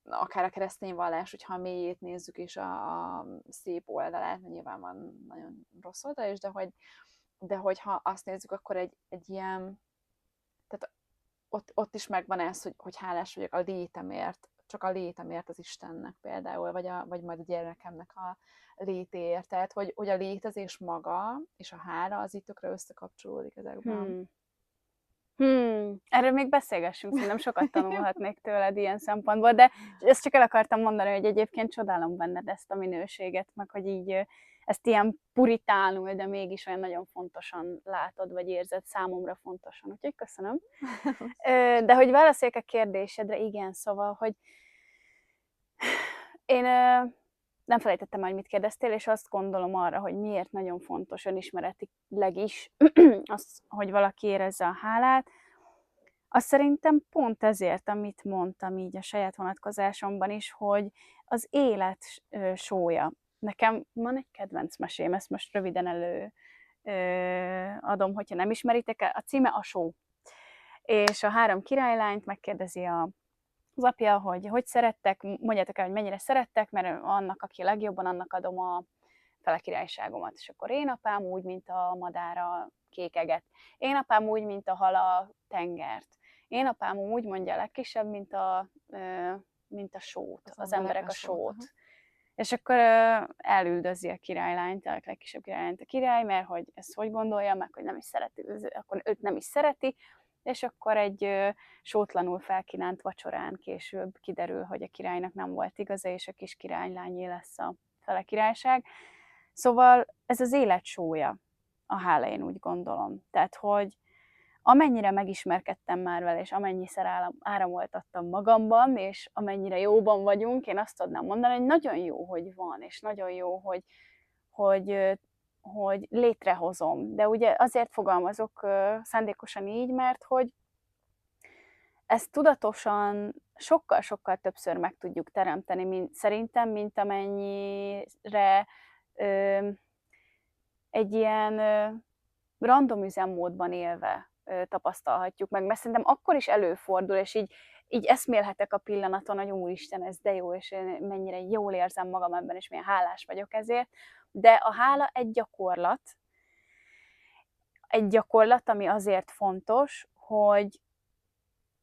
akár a keresztény vallás, hogyha a mélyét nézzük, és a szép oldalát, nyilván van nagyon rossz oldal is, de hogyha azt nézzük, akkor egy ilyen, tehát ott is megvan ez, hogy hálás vagyok a létemért, csak a létemért az Istennek például, vagy majd a gyermekemnek a létéért. Tehát, hogy a létezés maga és a hála az itt tökre összekapcsolódik ezekben. Erről még beszélgessünk, szerintem sokat tanulhatnék tőled ilyen szempontból, de ezt csak el akartam mondani, hogy egyébként csodálom benned ezt a minőséget, meg hogy így ezt ilyen puritánul, de mégis olyan nagyon fontosan látod, vagy érzed, számomra fontosan. Úgyhogy köszönöm. De hogy válaszoljak a kérdésedre, igen, szóval, hogy én nem felejtettem el, hogy mit kérdeztél, és azt gondolom arra, hogy miért nagyon fontos önismeretileg is az, hogy valaki érezze a hálát. Azt szerintem pont ezért, amit mondtam így a saját vonatkozásomban is, hogy az élet sója. Nekem van egy kedvenc mesém, ezt most röviden adom, hogyha nem ismeritek. A címe a Só. És a 3 királylányt megkérdezi az apja, hogy szerettek, mondjátok el, hogy mennyire szerettek, mert annak, aki legjobban, annak adom a fele királyságomat. És akkor én apám úgy, mint a madár a kékeget. Én apám úgy, mint a hal a tengert. Én apám úgy mondja a legkisebb, mint a sót, az emberek a sót. És akkor elüldözi a királylányt, a legkisebb királylányt a király, mert hogy ezt hogy gondolja, meg hogy nem is szereti, akkor őt nem is szereti, és akkor egy sótlanul felkínánt vacsorán később kiderül, hogy a királynak nem volt igaza, és a kis királylányé lesz a fele királyság. Szóval ez az élet sója, a hála, én úgy gondolom. Tehát, hogy amennyire megismerkedtem már vele, és amennyiszer áramoltattam magamban, és amennyire jóban vagyunk, én azt tudnám mondani, hogy nagyon jó, hogy van, és nagyon jó, hogy létrehozom. De ugye azért fogalmazok szándékosan így, mert hogy ezt tudatosan sokkal-sokkal többször meg tudjuk teremteni, szerintem, mint amennyire egy ilyen random üzemmódban élve tapasztalhatjuk meg, mert szerintem akkor is előfordul, és így eszmélhetek a pillanaton, hogy úristen, ez de jó, és én mennyire jól érzem magam ebben, és milyen hálás vagyok ezért, de a hála egy gyakorlat, ami azért fontos, hogy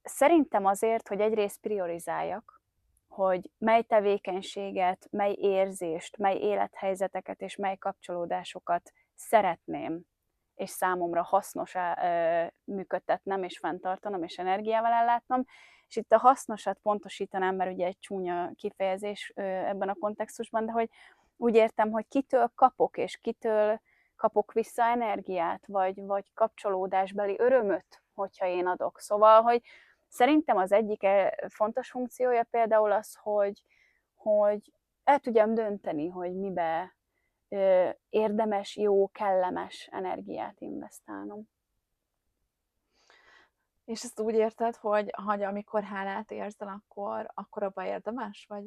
szerintem azért, hogy egyrészt priorizáljak, hogy mely tevékenységet, mely érzést, mely élethelyzeteket és mely kapcsolódásokat szeretném, és számomra hasznos működtetnem, és fenntartanom, és energiával ellátnom. És itt a hasznosat pontosítanám, mert ugye egy csúnya kifejezés ebben a kontextusban, de hogy úgy értem, hogy kitől kapok, és kitől kapok vissza energiát, vagy kapcsolódásbeli örömöt, hogyha én adok. Szóval, hogy szerintem az egyik fontos funkciója például az, hogy el tudjam dönteni, hogy mibe érdemes, jó, kellemes energiát investálnom. És ezt úgy érted, hogy amikor hálát érzel, akkor abban érdemes? Vagy?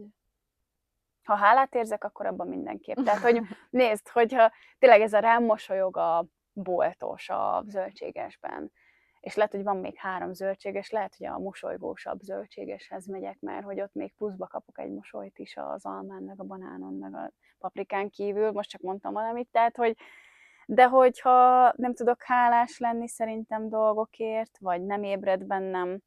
Ha hálát érzek, akkor abban mindenképp. Tehát, hogy nézd, hogyha tényleg ez a rám mosolyog a boltos a zöldségesben, és lehet, hogy van még 3 zöldséges, lehet, hogy a mosolygósabb zöldségeshez megyek, mert hogy ott még pluszba kapok egy mosolyt is az almán, meg a banánon, meg a paprikán kívül, most csak mondtam valamit, tehát, hogy de hogyha nem tudok hálás lenni szerintem dolgokért, vagy nem ébred bennem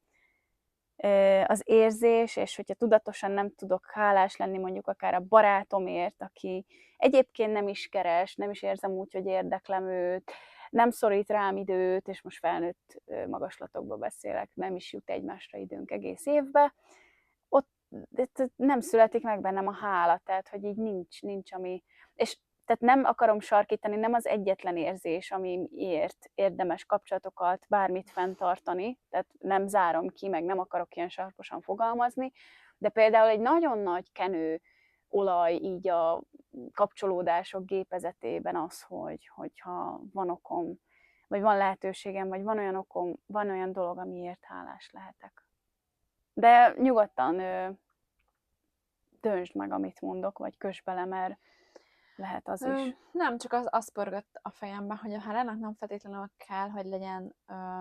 az érzés, és hogyha tudatosan nem tudok hálás lenni mondjuk akár a barátomért, aki egyébként nem is keres, nem is érzem úgy, hogy érdeklem őt, nem szorít rám időt, és most felnőtt magaslatokba beszélek, nem is jut egymásra időnk egész évbe, ott nem születik meg bennem a hála, tehát hogy így nincs ami... És tehát nem akarom sarkítani, nem az egyetlen érzés, amiért érdemes kapcsolatokat, bármit fenntartani, tehát nem zárom ki, meg nem akarok ilyen sarkosan fogalmazni, de például egy nagyon nagy kenő olaj így a kapcsolódások gépezetében az, hogyha van okom, vagy van lehetőségem, vagy van olyan okom, van olyan dolog, amiért hálás lehetek. De nyugodtan döntsd meg, amit mondok, vagy kösd bele, mert lehet az is. Nem, csak az pörgött a fejembe, hogy a hálának nem feltétlenül kell, hogy legyen,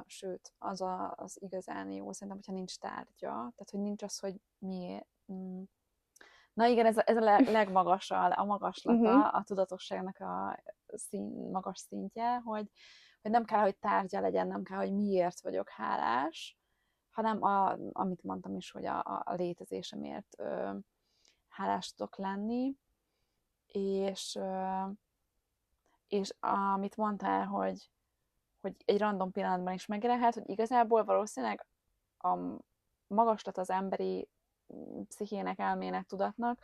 sőt, az igazán jó, szerintem, hogyha nincs tárgya, tehát, hogy nincs az, hogy mi... Na igen, ez a a magaslata a tudatosságnak a magas szintje, hogy nem kell, hogy tárgya legyen, nem kell, hogy miért vagyok hálás, hanem amit mondtam is, hogy a létezésemért hálás tudok lenni, és amit mondtál, hogy egy random pillanatban is megjelenhet, hogy igazából valószínűleg a magaslat az emberi pszichének, elmének, tudatnak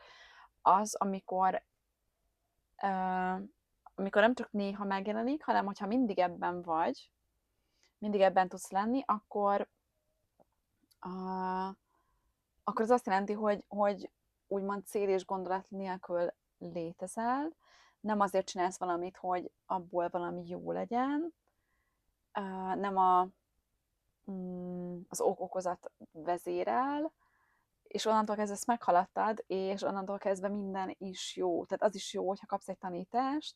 az, amikor amikor nem csak néha megjelenik, hanem hogyha mindig ebben vagy, mindig ebben tudsz lenni, akkor az azt jelenti, hogy úgymond cél és gondolat nélkül létezel, nem azért csinálsz valamit, hogy abból valami jó legyen, nem az ok-okozat vezérel, és onnantól kezdve ezt meghaladtad, és onnantól kezdve minden is jó. Tehát az is jó, hogyha kapsz egy tanítást,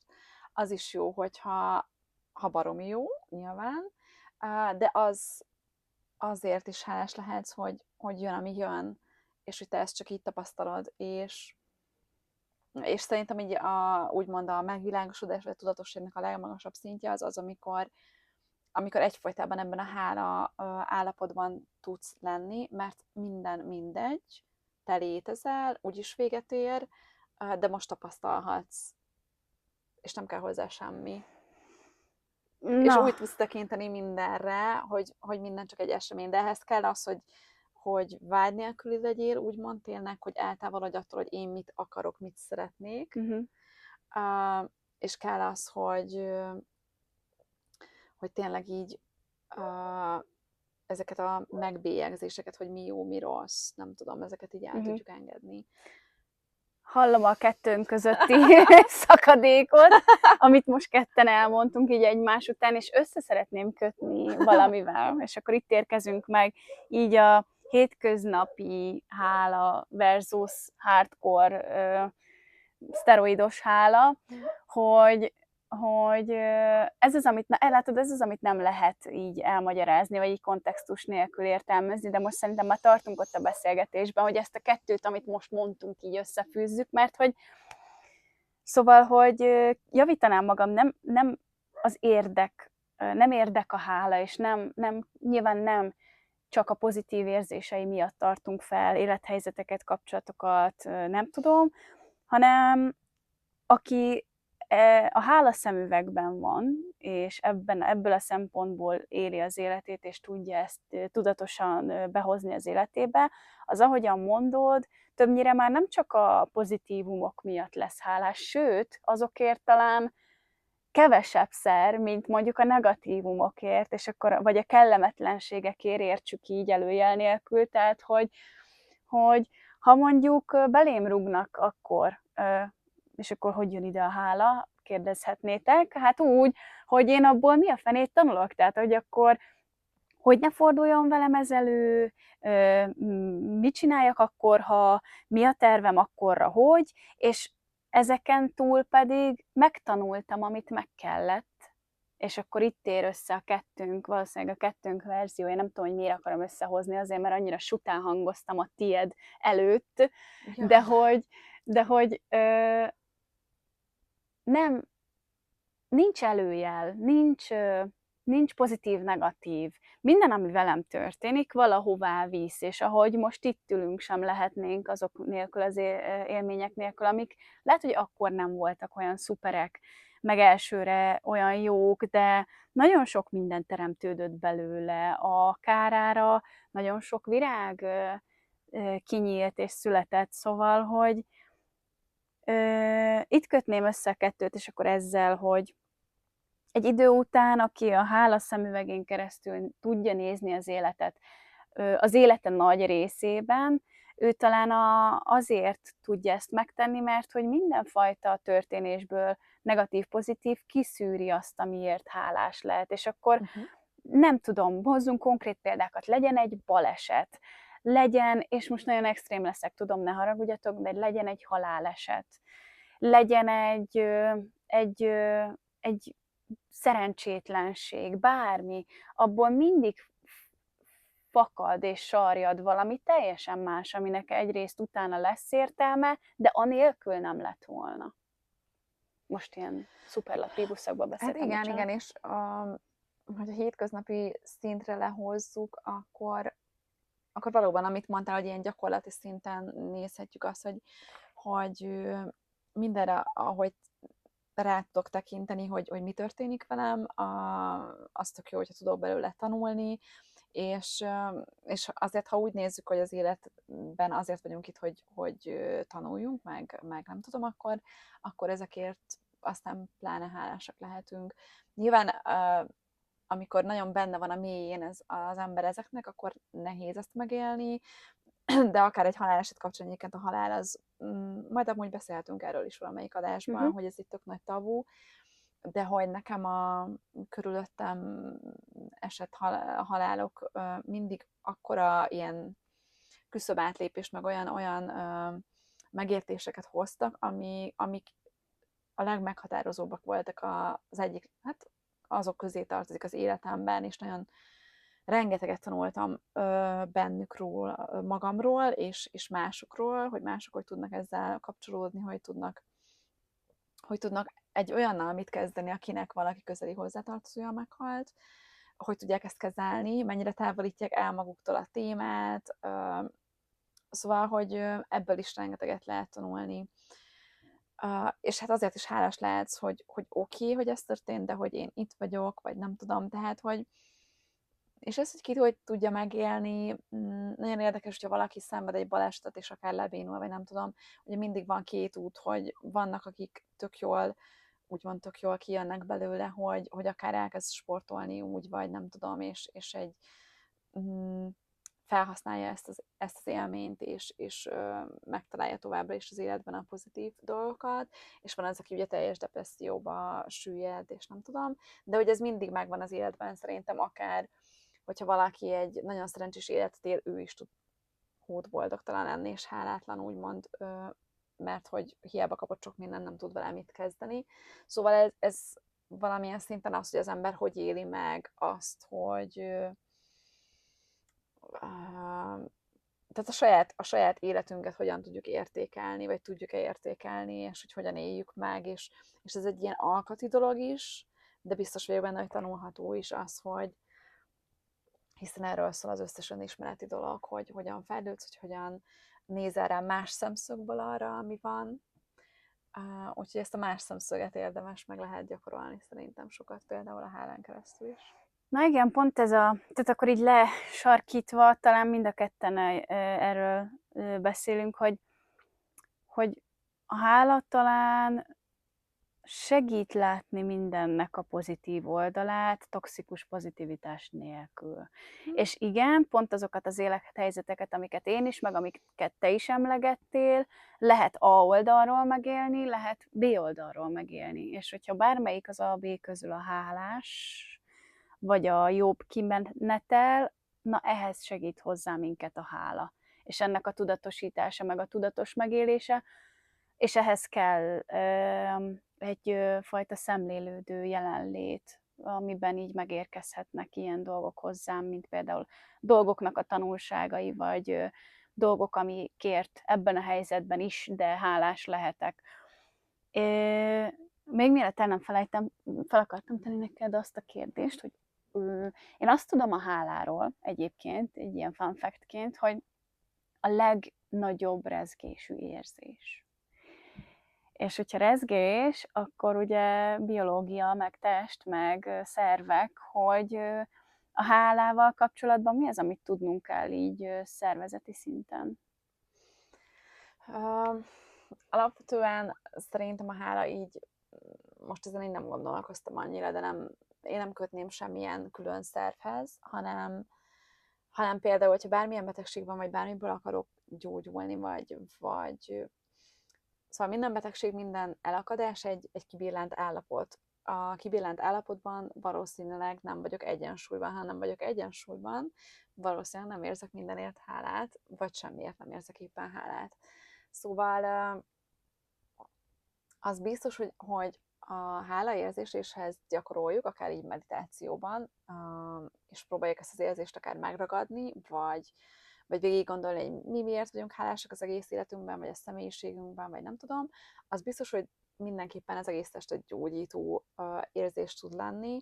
az is jó, hogyha baromi jó, nyilván, de azért is hálás lehetsz, hogy jön, ami jön, és hogy te ezt csak így tapasztalod, és szerintem így úgymond a megvilágosodás, vagy a tudatosságnak a legmagasabb szintje az, amikor egyfolytában ebben a hála állapotban tudsz lenni, mert minden mindegy, te létezel, úgyis véget ér, de most tapasztalhatsz, és nem kell hozzá semmi. És Na, úgy tudsz tekinteni mindenre, hogy minden csak egy esemény, de ehhez kell az, hogy vágy nélküli legyél, úgymond tényleg, hogy eltávolodj attól, hogy én mit akarok, mit szeretnék, és kell az, hogy tényleg így ezeket a megbélyegzéseket, hogy mi jó, mi rossz, nem tudom, ezeket így el tudjuk engedni. Hallom a kettőnk közötti szakadékot, amit most ketten elmondtunk így egymás után, és össze szeretném kötni valamivel, és akkor itt érkezünk meg így a hétköznapi hála versus hardcore szteroidos hála, hogy ez az, amit nem lehet így elmagyarázni, vagy így kontextus nélkül értelmezni, de most szerintem már tartunk ott a beszélgetésben, hogy ezt a kettőt, amit most mondtunk, így összefűzzük, mert hogy szóval, hogy javítanám magam, nem az érdek, nem érdek a hála, és nyilván nem csak a pozitív érzései miatt tartunk fel élethelyzeteket, kapcsolatokat, nem tudom, hanem aki a hála szemüvegben van, és ebből a szempontból éli az életét, és tudja ezt tudatosan behozni az életébe, az, ahogyan mondod, többnyire már nem csak a pozitívumok miatt lesz hálás, sőt, azokért talán kevesebbszer, mint mondjuk a negatívumokért, és akkor, vagy a kellemetlenségekért értsük így előjel nélkül, tehát, hogy ha mondjuk belém rúgnak, akkor és akkor hogy jön ide a hála, kérdezhetnétek. Hát úgy, hogy én abból mi a fenét tanulok, tehát hogy akkor hogy ne forduljon velem ez elő, mit csináljak akkor, ha mi a tervem akkorra, hogy, és ezeken túl pedig megtanultam, amit meg kellett, és akkor itt ér össze a kettőnk, valószínűleg a kettőnk verziója, nem tudom, hogy miért akarom összehozni, azért, mert annyira sután hangoztam a tied előtt, Ja. de hogy nem, nincs előjel, nincs pozitív-negatív. Minden, ami velem történik, valahová visz, és ahogy most itt ülünk, sem lehetnénk azok nélkül, az élmények nélkül, amik lehet, hogy akkor nem voltak olyan szuperek, meg elsőre olyan jók, de nagyon sok minden teremtődött belőle a kárára, nagyon sok virág kinyílt és született, szóval, hogy itt kötném össze a kettőt, és akkor ezzel, hogy egy idő után, aki a hála szemüvegén keresztül tudja nézni az életet, az élete nagy részében, ő talán azért tudja ezt megtenni, mert hogy mindenfajta történésből negatív-pozitív kiszűri azt, amiért hálás lehet. És akkor nem tudom, hozzunk konkrét példákat, legyen egy baleset, legyen, és most nagyon extrém leszek, tudom, ne haragudjatok, de legyen egy haláleset, legyen egy szerencsétlenség, bármi, abból mindig fakad és sarjad valami teljesen más, aminek egyrészt utána lesz értelme, de anélkül nem lett volna. Most ilyen szuperlatívusokban beszéltem. Hát igen, és hogy a hétköznapi szintre lehozzuk, akkor valóban, amit mondtál, hogy ilyen gyakorlati szinten nézhetjük azt, hogy mindenre, ahogy rá tudok tekinteni, hogy mi történik velem, az tök jó, hogyha tudok belőle tanulni, és azért, ha úgy nézzük, hogy az életben azért vagyunk itt, hogy tanuljunk, meg nem tudom, akkor ezekért aztán pláne hálásak lehetünk. Nyilván, amikor nagyon benne van a mélyén az ember ezeknek, akkor nehéz ezt megélni, de akár egy haláleset kapcsán egyébként a halál az, majd amúgy beszélhetünk erről is valamelyik adásban, hogy ez itt tök nagy tabu, de hogy nekem a körülöttem esett halálok mindig akkora ilyen küszöbátlépést, meg olyan megértéseket hoztak, amik a legmeghatározóbbak voltak az egyik, hát azok közé tartozik az életemben, és nagyon rengeteget tanultam bennükről, magamról, és másokról, hogy mások hogy tudnak ezzel kapcsolódni, hogy tudnak egy olyannal mit kezdeni, akinek valaki közeli hozzátartozója meghalt, hogy tudják ezt kezelni, mennyire távolítják el maguktól a témát, szóval, hogy ebből is rengeteget lehet tanulni. És hát azért is hálás lehetsz, hogy oké, hogy ez történt, de hogy én itt vagyok, vagy nem tudom, tehát, hogy és ezt, hogy ki hogy tudja megélni, nagyon érdekes, hogyha valaki szenved egy balesetet, és akár lebénul, vagy nem tudom, ugye mindig van két út, hogy vannak, akik úgymond tök jól kijönnek belőle, hogy akár elkezd sportolni úgy, vagy nem tudom, és felhasználja ezt az élményt, és megtalálja továbbra is az életben a pozitív dolgokat, és van az, aki ugye teljes depresszióba süllyed, és nem tudom, de hogy ez mindig megvan az életben, szerintem akár, hogyha valaki egy nagyon szerencsés életet él, ő is tud boldogtalan lenni, és hálátlan, úgymond, mert hogy hiába kapott sok minden, nem tud vele mit kezdeni. Szóval ez valamilyen szinten az, hogy az ember hogy éli meg azt, hogy tehát a saját életünket hogyan tudjuk értékelni, vagy tudjuk-e értékelni, és hogy hogyan éljük meg, és ez egy ilyen alkati dolog is, de biztos vagyok benne, hogy tanulható is az, hogy hiszen erről szól az összes önismereti dolog, hogy hogyan fejlődsz, hogy hogyan nézel rá más szemszögből arra, ami van. Úgyhogy ezt a más szemszöget érdemes, meg lehet gyakorolni szerintem sokat, például a hálán keresztül is. Na igen, pont tehát akkor így lesarkítva, talán mind a ketten erről beszélünk, hogy a hála talán segít látni mindennek a pozitív oldalát, toxikus pozitivitás nélkül. És igen, pont azokat az élethelyzeteket, amiket én is, meg amiket te is emlegettél, lehet A oldalról megélni, lehet B oldalról megélni. És hogyha bármelyik az A, B közül a hálás, vagy a jobb kimenetel, na ehhez segít hozzá minket a hála. És ennek a tudatosítása, meg a tudatos megélése, és ehhez kell egyfajta szemlélődő jelenlét, amiben így megérkezhetnek ilyen dolgok hozzám, mint például dolgoknak a tanulságai, vagy dolgok, amikért ebben a helyzetben is, de hálás lehetek. Még mielőtt el nem felejtem, fel akartam tenni neked azt a kérdést, hogy én azt tudom a háláról egyébként, egy ilyen fun fact-ként, hogy a legnagyobb rezgésű érzés. És hogyha rezgés, akkor ugye biológia, meg test, meg szervek, hogy a hálával kapcsolatban mi az, amit tudnunk kell így szervezeti szinten? Alapvetően szerintem a hála így, most ezen én nem gondolkoztam annyira, de én nem kötném semmilyen külön szervhez, hanem például, hogyha bármilyen betegség van, vagy bármiből akarok gyógyulni, vagy szóval minden betegség, minden elakadás egy kibillent állapot. A kibillent állapotban valószínűleg nem vagyok egyensúlyban, ha nem vagyok egyensúlyban, valószínűleg nem érzek mindenért hálát, vagy semmiért nem érzek éppen hálát. Szóval az biztos, hogy a hálaérzéshez gyakoroljuk, akár így meditációban, és próbáljuk ezt az érzést akár megragadni, vagy végig gondolni, hogy mi miért vagyunk hálásak az egész életünkben, vagy a személyiségünkben, vagy nem tudom, az biztos, hogy mindenképpen az egész test egy gyógyító érzés tud lenni,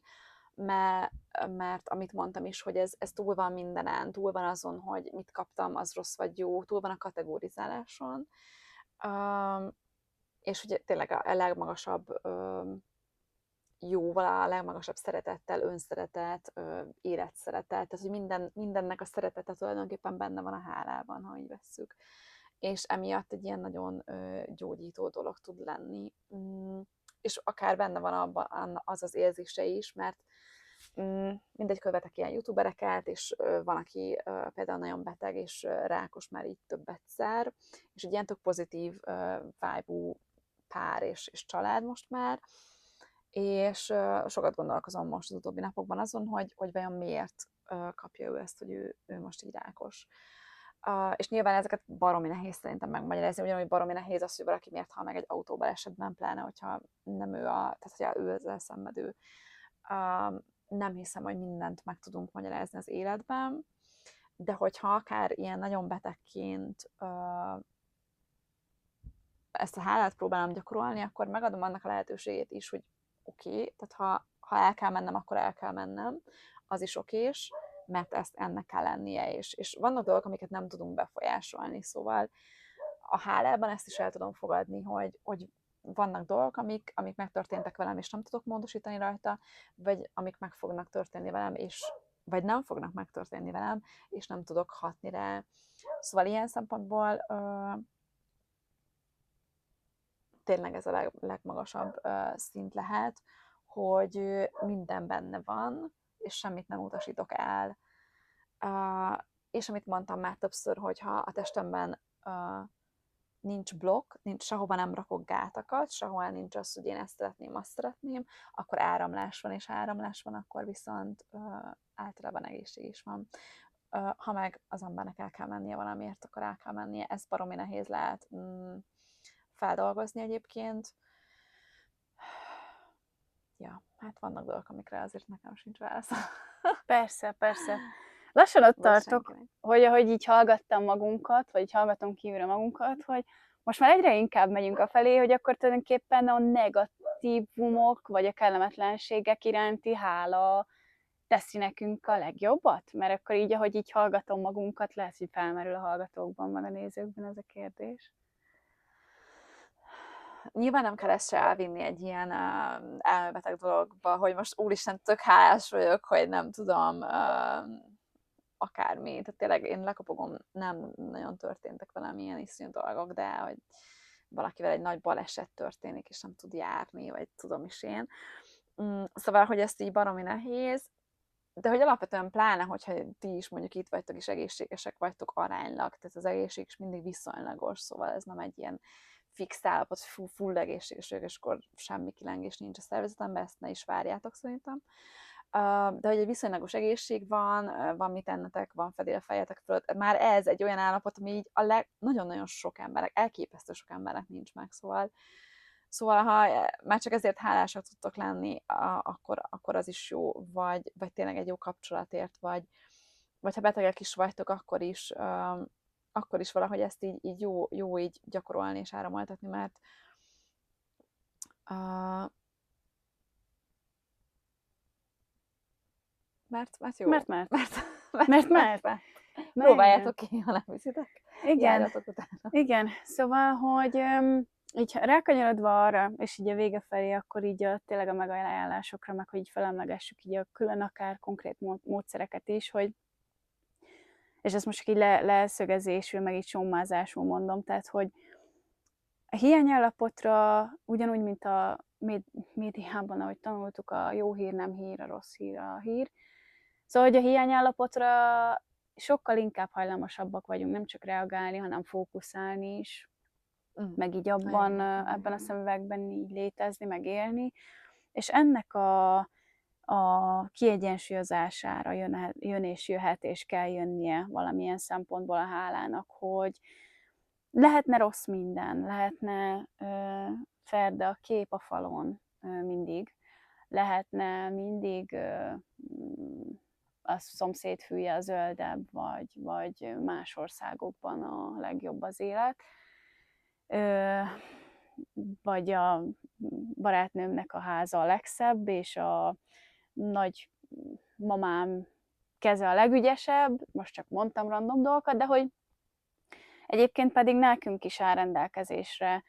mert amit mondtam is, hogy ez túl van mindenen, túl van azon, hogy mit kaptam, az rossz vagy jó, túl van a kategorizáláson. és ugye tényleg a legmagasabb jóval, a legmagasabb szeretettel, önszeretet, életszeretet, tehát hogy mindennek a szeretete tulajdonképpen benne van a hálában, ha így vesszük. És emiatt egy ilyen nagyon gyógyító dolog tud lenni. És akár benne van abban az érzése is, mert mindegy, követek ilyen youtubereket, és van, aki például nagyon beteg, és rákos már így több egyszer, és egy ilyen tök pozitív vibe-ú pár és család most már, és sokat gondolkozom most az utóbbi napokban azon, hogy vajon miért kapja ő ezt, hogy ő most így rákos. És nyilván ezeket baromi nehéz szerintem megmagyarázni, ugyanúgy baromi nehéz az, hogy valaki miért hal meg egy autóbalesetben, pláne, hogyha nem ő tehát hogyha ő ezzel szenvedő. Nem hiszem, hogy mindent meg tudunk magyarázni az életben, de hogyha akár ilyen nagyon betegként ezt a hálát próbálom gyakorolni, akkor megadom annak a lehetőségét is, hogy oké, tehát ha el kell mennem, akkor el kell mennem, az is okés, mert ennek kell lennie, és vannak dolgok, amiket nem tudunk befolyásolni, szóval a hálában ezt is el tudom fogadni, hogy vannak dolgok, amik megtörténtek velem, és nem tudok módosítani rajta, vagy amik meg fognak történni velem, vagy nem fognak megtörténni velem, és nem tudok hatni rá. Szóval ilyen szempontból tényleg ez a legmagasabb szint lehet, hogy minden benne van, és semmit nem utasítok el. És amit mondtam már többször, hogyha a testemben nincs blokk, sehova nem rakok gátakat, sehol nincs az, hogy én ezt szeretném, azt szeretném, akkor áramlás van, és áramlás van, akkor viszont általában egészség is van. Ha meg az embernek el kell mennie valamiért, akkor el kell mennie. Ez baromi nehéz lehet feldolgozni egyébként. Ja, hát vannak dolgok, amikre azért nekem sincs válasz. Persze, persze. Lassan ott tartok, hogy ahogy így hallgattam magunkat, vagy így hallgatom kívülre magunkat, hogy most már egyre inkább megyünk afelé, hogy akkor tulajdonképpen a negatívumok, vagy a kellemetlenségek iránti hála teszi nekünk a legjobbat? Mert akkor így, ahogy így hallgatom magunkat, lehet, hogy felmerül a hallgatókban, meg a nézőkben ez a kérdés. Nyilván nem kell ezt se elvinni egy ilyen elmebeteg dologba, hogy most úristen, tök hálás vagyok, hogy nem tudom, akármi. Tehát tényleg én lekopogom, nem nagyon történtek velem ilyen iszonyú dolgok, de hogy valakivel egy nagy baleset történik, és nem tud járni, vagy tudom is én. Szóval, hogy ezt így baromi nehéz, de hogy alapvetően pláne, hogyha ti is mondjuk itt vagytok, és egészségesek vagytok aránylag, tehát az egészség is mindig viszonylagos, szóval ez nem egy ilyen fix állapot, full egészséges, és akkor semmi kilengés nincs a szervezetemben, ezt ne is várjátok szerintem. De hogy egy viszonylagos egészség van mit ennetek, van fedél a fejetek fölött, már ez egy olyan állapot, ami így nagyon-nagyon sok emberek, elképesztő sok embernek nincs meg, Szóval ha már csak ezért hálásak tudtok lenni, akkor az is jó, vagy tényleg egy jó kapcsolatért, vagy ha betegek is vagytok, akkor is valahogy ezt így jó így gyakorolni és áramoltatni, mert jó. Mert. Próbáljátok ki, ha nem hiszitek. Igen, szóval, hogy így rákanyarodva arra, és így a vége felé, akkor így tényleg a megajánlásokra, meg hogy így felemlegessük így a külön akár konkrét módszereket is, hogy és ezt most csak így leszögezésül, meg így sommázásul mondom, tehát, hogy a hiányállapotra ugyanúgy, mint a médiában, ahogy tanultuk, a jó hír nem hír, a rossz hír a hír. Szóval, hogy a hiányállapotra sokkal inkább hajlamosabbak vagyunk nem csak reagálni, hanem fókuszálni is, meg így ebben a szemüvegben így létezni, meg élni, és ennek a kiegyensúlyozására jön és jöhet, és kell jönnie valamilyen szempontból a hálának, hogy lehetne rossz minden, lehetne ferde a kép a falon mindig, lehetne mindig a szomszéd fülje a zöldebb, vagy más országokban a legjobb az élet, vagy a barátnőmnek a háza a legszebb, és a nagy mamám keze a legügyesebb, most csak mondtam random dolgokat, de hogy egyébként pedig nekünk is áll rendelkezésre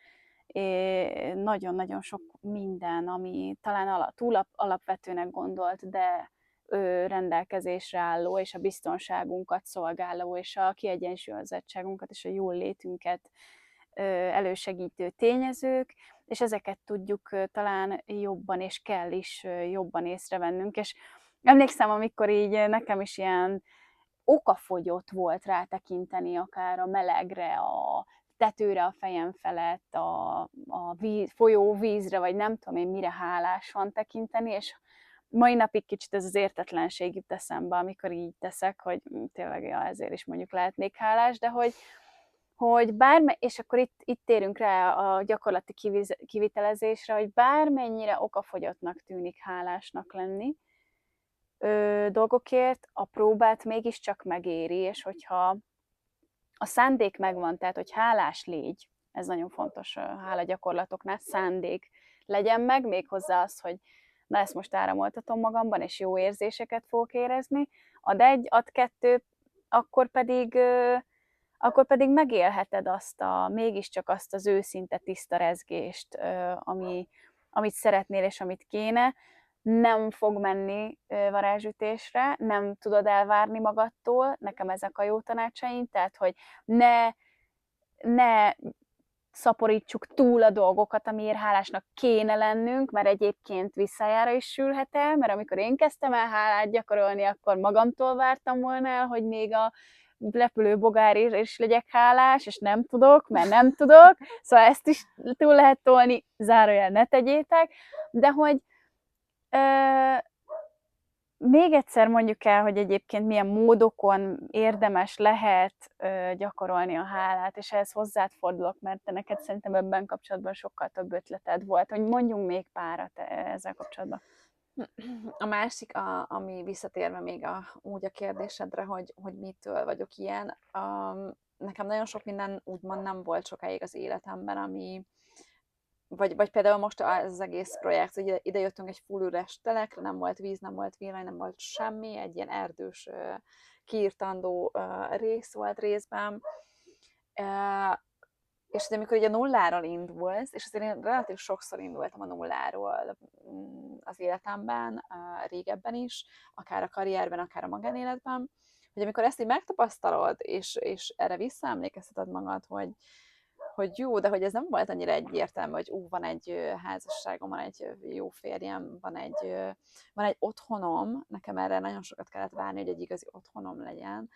nagyon-nagyon sok minden, ami talán alapvetőnek gondolt, de rendelkezésre álló, és a biztonságunkat szolgáló, és a kiegyensúlyozottságunkat, és a jól létünket elősegítő tényezők, és ezeket tudjuk talán jobban, és kell is jobban észrevennünk, és emlékszem, amikor így nekem is ilyen okafogyott volt rátekinteni akár a melegre, a tetőre a fejem felett, a folyó vízre, vagy nem tudom én mire hálás van tekinteni, és mai napig kicsit ez az értetlenség jut eszembe, amikor így teszek, hogy tényleg ezért is mondjuk lehetnék hálás, de hogy és akkor itt térünk rá a gyakorlati kivitelezésre, hogy bármennyire okafogyottnak tűnik hálásnak lenni dolgokért, a próbát mégiscsak megéri, és hogyha a szándék megvan, tehát hogy hálás légy, ez nagyon fontos hálagyakorlatoknál, szándék legyen meg, méghozzá az, hogy na ezt most áramoltatom magamban, és jó érzéseket fogok érezni, ad egy, ad kettő, akkor pedig megélheted mégiscsak azt az őszinte tiszta rezgést, amit szeretnél és amit kéne. Nem fog menni varázsütésre, nem tudod elvárni magadtól, nekem ezek a jó tanácsaim, tehát hogy ne szaporítsuk túl a dolgokat, amiért hálásnak kéne lennünk, mert egyébként visszájára is sülhet el, mert amikor én kezdtem el hálát gyakorolni, akkor magamtól vártam volna el, hogy még a repülő bogárért is legyek hálás, és nem tudok, mert nem tudok, szóval ezt is túl lehet tolni, zárójel ne tegyétek, de hogy még egyszer mondjuk el, hogy egyébként milyen módokon érdemes lehet gyakorolni a hálát, és ehhez hozzád fordulok, mert te neked szerintem ebben kapcsolatban sokkal több ötleted volt, hogy mondjunk még párat ezzel kapcsolatban. A másik, ami visszatérve még úgy a kérdésedre, hogy mitől vagyok ilyen, nekem nagyon sok minden úgymond nem volt sokáig az életemben, ami vagy például most ez az egész projekt, hogy ide jöttünk egy full üres telekre, nem volt víz, nem volt villany, nem volt semmi, egy ilyen erdős, kiirtandó rész volt részben, és amikor ugye nulláról indulsz, és azért én relatív sokszor indultam a nulláról az életemben, régebben is, akár a karrierben, akár a magánéletben, hogy amikor ezt így megtapasztalod, és erre visszaemlékezteted magad, hogy jó, de hogy ez nem volt annyira egyértelmű, hogy van egy házasságom, van egy jó férjem, van egy otthonom, nekem erre nagyon sokat kellett várni, hogy egy igazi otthonom legyen.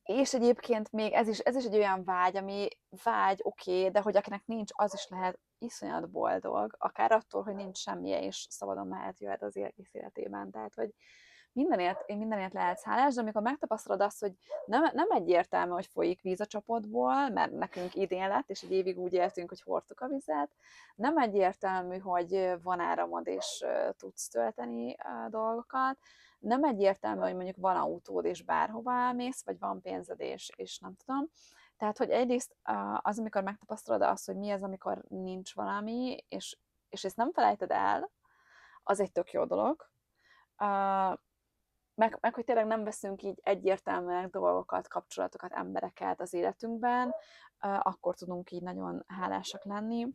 És egyébként még ez is egy olyan vágy, oké, de hogy akinek nincs, az is lehet iszonyat boldog, akár attól, hogy nincs semmije, és szabadon mehet jöhet az egész életében. Tehát, hogy mindenért lehetsz hálás, de amikor megtapasztalod azt, hogy nem egyértelmű, hogy folyik víz a csapodból, mert nekünk idén lett, és egy évig úgy éltünk, hogy hordtuk a vizet, nem egyértelmű, hogy van áramod, és tudsz tölteni dolgokat, nem egyértelmű, hogy mondjuk van autód, és bárhova elmész, vagy van pénzed, és nem tudom. Tehát, hogy egyrészt az, amikor megtapasztalod azt, hogy mi az, amikor nincs valami, és ezt nem felejted el, az egy tök jó dolog. Meg hogy tényleg nem veszünk így egyértelműen dolgokat, kapcsolatokat, embereket az életünkben, akkor tudunk így nagyon hálásak lenni.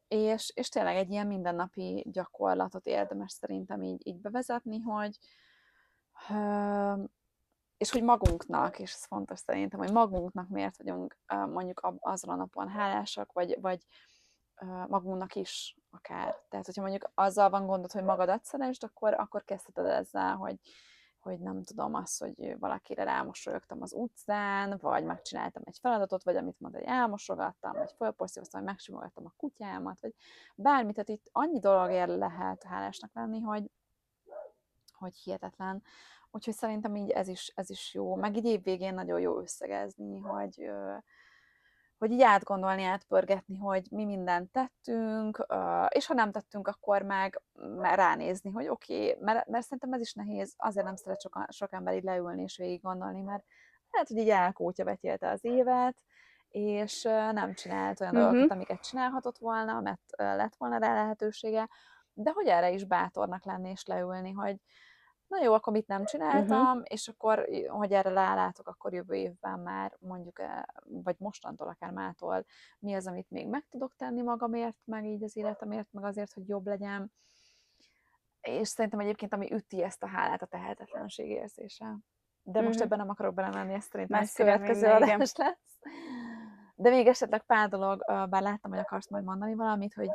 És tényleg egy ilyen mindennapi gyakorlatot érdemes szerintem így bevezetni, és hogy magunknak, és ez fontos szerintem, hogy magunknak miért vagyunk mondjuk azon a napon hálásak, vagy magunknak is akár. Tehát, hogyha mondjuk azzal van gondod, hogy magadat szeresd, akkor kezdheted ezzel, hogy nem tudom, azt, hogy valakire rámosolyogtam az utcán, vagy megcsináltam egy feladatot, vagy amit mondta, hogy elmosogattam, vagy fölporszívoztam, vagy megsimogattam a kutyámat, vagy bármit, tehát itt annyi dologért lehet hálásnak lenni, hogy hihetetlen. Úgyhogy szerintem így ez is jó. Meg így évvégén nagyon jó összegezni, hogy így átgondolni, átpörgetni, hogy mi mindent tettünk, és ha nem tettünk, akkor meg ránézni, hogy oké, mert szerintem ez is nehéz, azért nem szeret sok ember így leülni és végig gondolni, mert lehet, hogy így elkótya betélte az évet, és nem csinált olyan dolgokat, amiket csinálhatott volna, mert lett volna rá lehetősége, de hogy erre is bátornak lenni és leülni, hogy na jó, akkor mit nem Uh-huh. csináltam, és akkor, hogy erre rálátok, akkor jövő évben már mondjuk, vagy mostantól, akár mától, mi az, amit még meg tudok tenni magamért, meg így az életemért, meg azért, hogy jobb legyen. És szerintem egyébként, ami üti ezt a hálát, a tehetetlenség érzése. De most ebben nem akarok belemenni, ezt szerintem egy következő adás lesz. De még esetleg pár dolog, bár láttam, hogy akarsz majd mondani valamit, hogy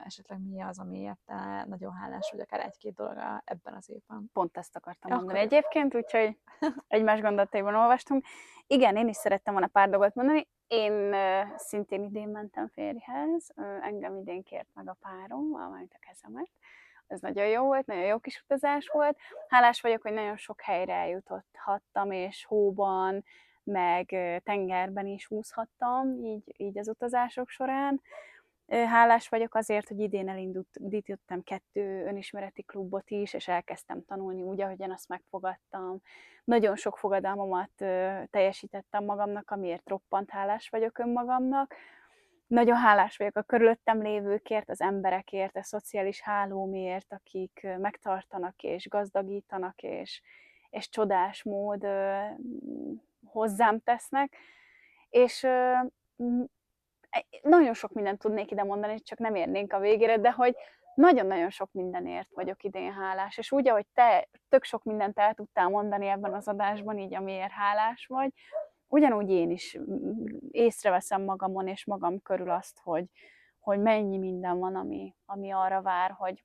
esetleg mi az, amiért te nagyon hálás vagy, akár egy-két dolog ebben az évben. Pont ezt akartam mondani egyébként, úgyhogy egymás gondolataiban olvastunk. Igen, én is szerettem volna pár dolgot mondani. Én szintén idén mentem férjhez, engem idén kért meg a párom, valamint a kezemet. Ez nagyon jó volt, nagyon jó kis utazás volt. Hálás vagyok, hogy nagyon sok helyre eljuthattam, és hóban, meg tengerben is úszhattam, így az utazások során. Hálás vagyok azért, hogy idén elindítottam 2 önismereti klubot is, és elkezdtem tanulni úgy, ahogyan azt megfogadtam. Nagyon sok fogadalmamat teljesítettem magamnak, amiért roppant hálás vagyok önmagamnak. Nagyon hálás vagyok a körülöttem lévőkért, az emberekért, a szociális hálómért, akik megtartanak és gazdagítanak, és csodás mód hozzám tesznek. És nagyon sok mindent tudnék ide mondani, csak nem érnénk a végére, de hogy nagyon-nagyon sok mindenért vagyok idén hálás. És úgy, ahogy te tök sok mindent el tudtál mondani ebben az adásban, így amiért hálás vagy, ugyanúgy én is észreveszem magamon és magam körül azt, hogy mennyi minden van, ami arra vár, hogy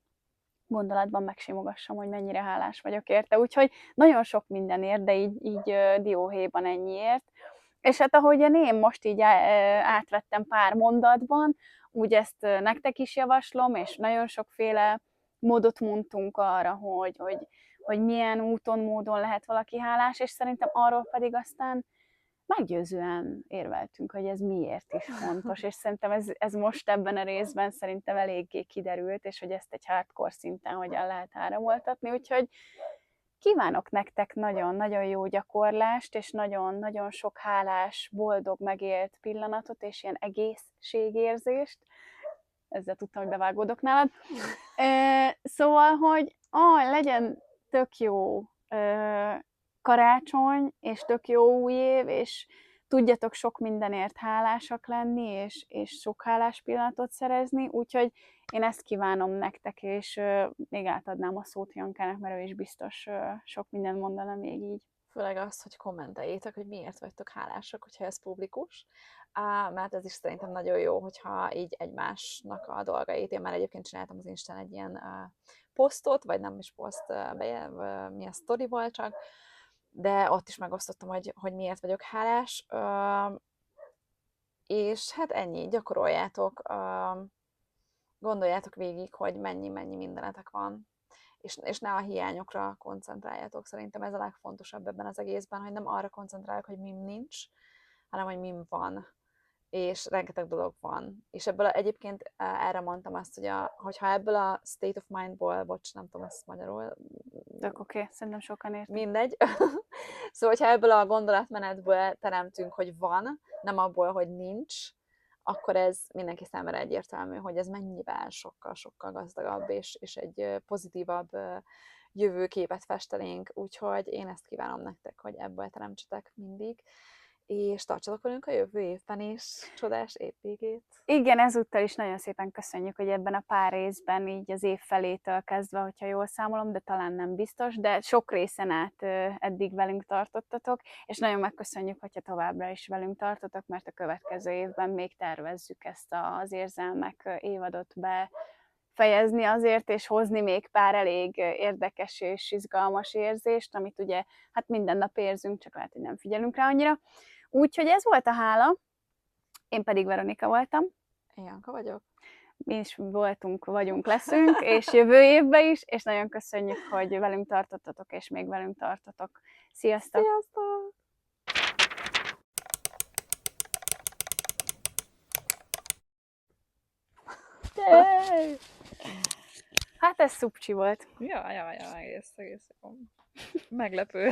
gondolatban megsimogassam, hogy mennyire hálás vagyok érte. Úgyhogy nagyon sok mindenért, de így dióhéjban ennyiért. És hát ahogyan én most így átvettem pár mondatban, úgy ezt nektek is javaslom, és nagyon sokféle módot mondtunk arra, hogy milyen úton, módon lehet valaki hálás, és szerintem arról pedig aztán meggyőzően érveltünk, hogy ez miért is fontos, és szerintem ez most ebben a részben szerintem eléggé kiderült, és hogy ezt egy hardcore szinten hogyan lehet áramoltatni, úgyhogy kívánok nektek nagyon-nagyon jó gyakorlást, és nagyon-nagyon sok hálás, boldog, megélt pillanatot, és ilyen egészségérzést. Ezzel tudtam, hogy bevágódok nálad. Szóval, hogy legyen tök jó karácsony, és tök jó új év, és tudjatok sok mindenért hálásak lenni, és sok hálás pillanatot szerezni, úgyhogy én ezt kívánom nektek, és még átadnám a szót Jankának, mert ő is biztos sok mindent mondana még így. Főleg azt, hogy kommenteljétek, hogy miért vagytok hálásak, hogyha ez publikus, mert ez is szerintem nagyon jó, hogyha így egymásnak a dolgait, én már egyébként csináltam az Instán egy ilyen posztot, vagy nem is poszt, mi a sztori volt csak, de ott is megosztottam, hogy miért vagyok hálás, és hát ennyi, gyakoroljátok, gondoljátok végig, hogy mennyi mindenetek van, és ne a hiányokra koncentráljátok. Szerintem ez a legfontosabb ebben az egészben, hogy nem arra koncentrálok, hogy mim nincs, hanem hogy mim van. És rengeteg dolog van. És ebből egyébként erre mondtam azt, hogyha ebből a state of mindból, bocs, nem tudom ezt magyarul. Tök oké, szerintem sokan értik. Mindegy. Szóval, hogyha ebből a gondolatmenetből teremtünk, hogy van, nem abból, hogy nincs, akkor ez mindenki számára egyértelmű, hogy ez mennyivel sokkal gazdagabb, és egy pozitívabb jövőképet festelénk. Úgyhogy én ezt kívánom nektek, hogy ebből teremtsetek mindig. És tartsatok velünk a jövő évben is. Csodás évvégét! Igen, ezúttal is nagyon szépen köszönjük, hogy ebben a pár részben, így az év felétől kezdve, hogyha jól számolom, de talán nem biztos, de sok részen át eddig velünk tartottatok, és nagyon megköszönjük, hogyha továbbra is velünk tartotok, mert a következő évben még tervezzük ezt az érzelmek évadot befejezni azért, és hozni még pár elég érdekes és izgalmas érzést, amit ugye hát minden nap érzünk, csak lehet, hogy nem figyelünk rá annyira. Úgyhogy ez volt a hála, én pedig Veronika voltam. Én Janka vagyok. Mi is vagyunk, leszünk, és jövő évben is, és nagyon köszönjük, hogy velünk tartottatok, és még velünk tartotok. Sziasztok! Sziasztok! Hát ez szupcsi volt. Ja, egész meglepő.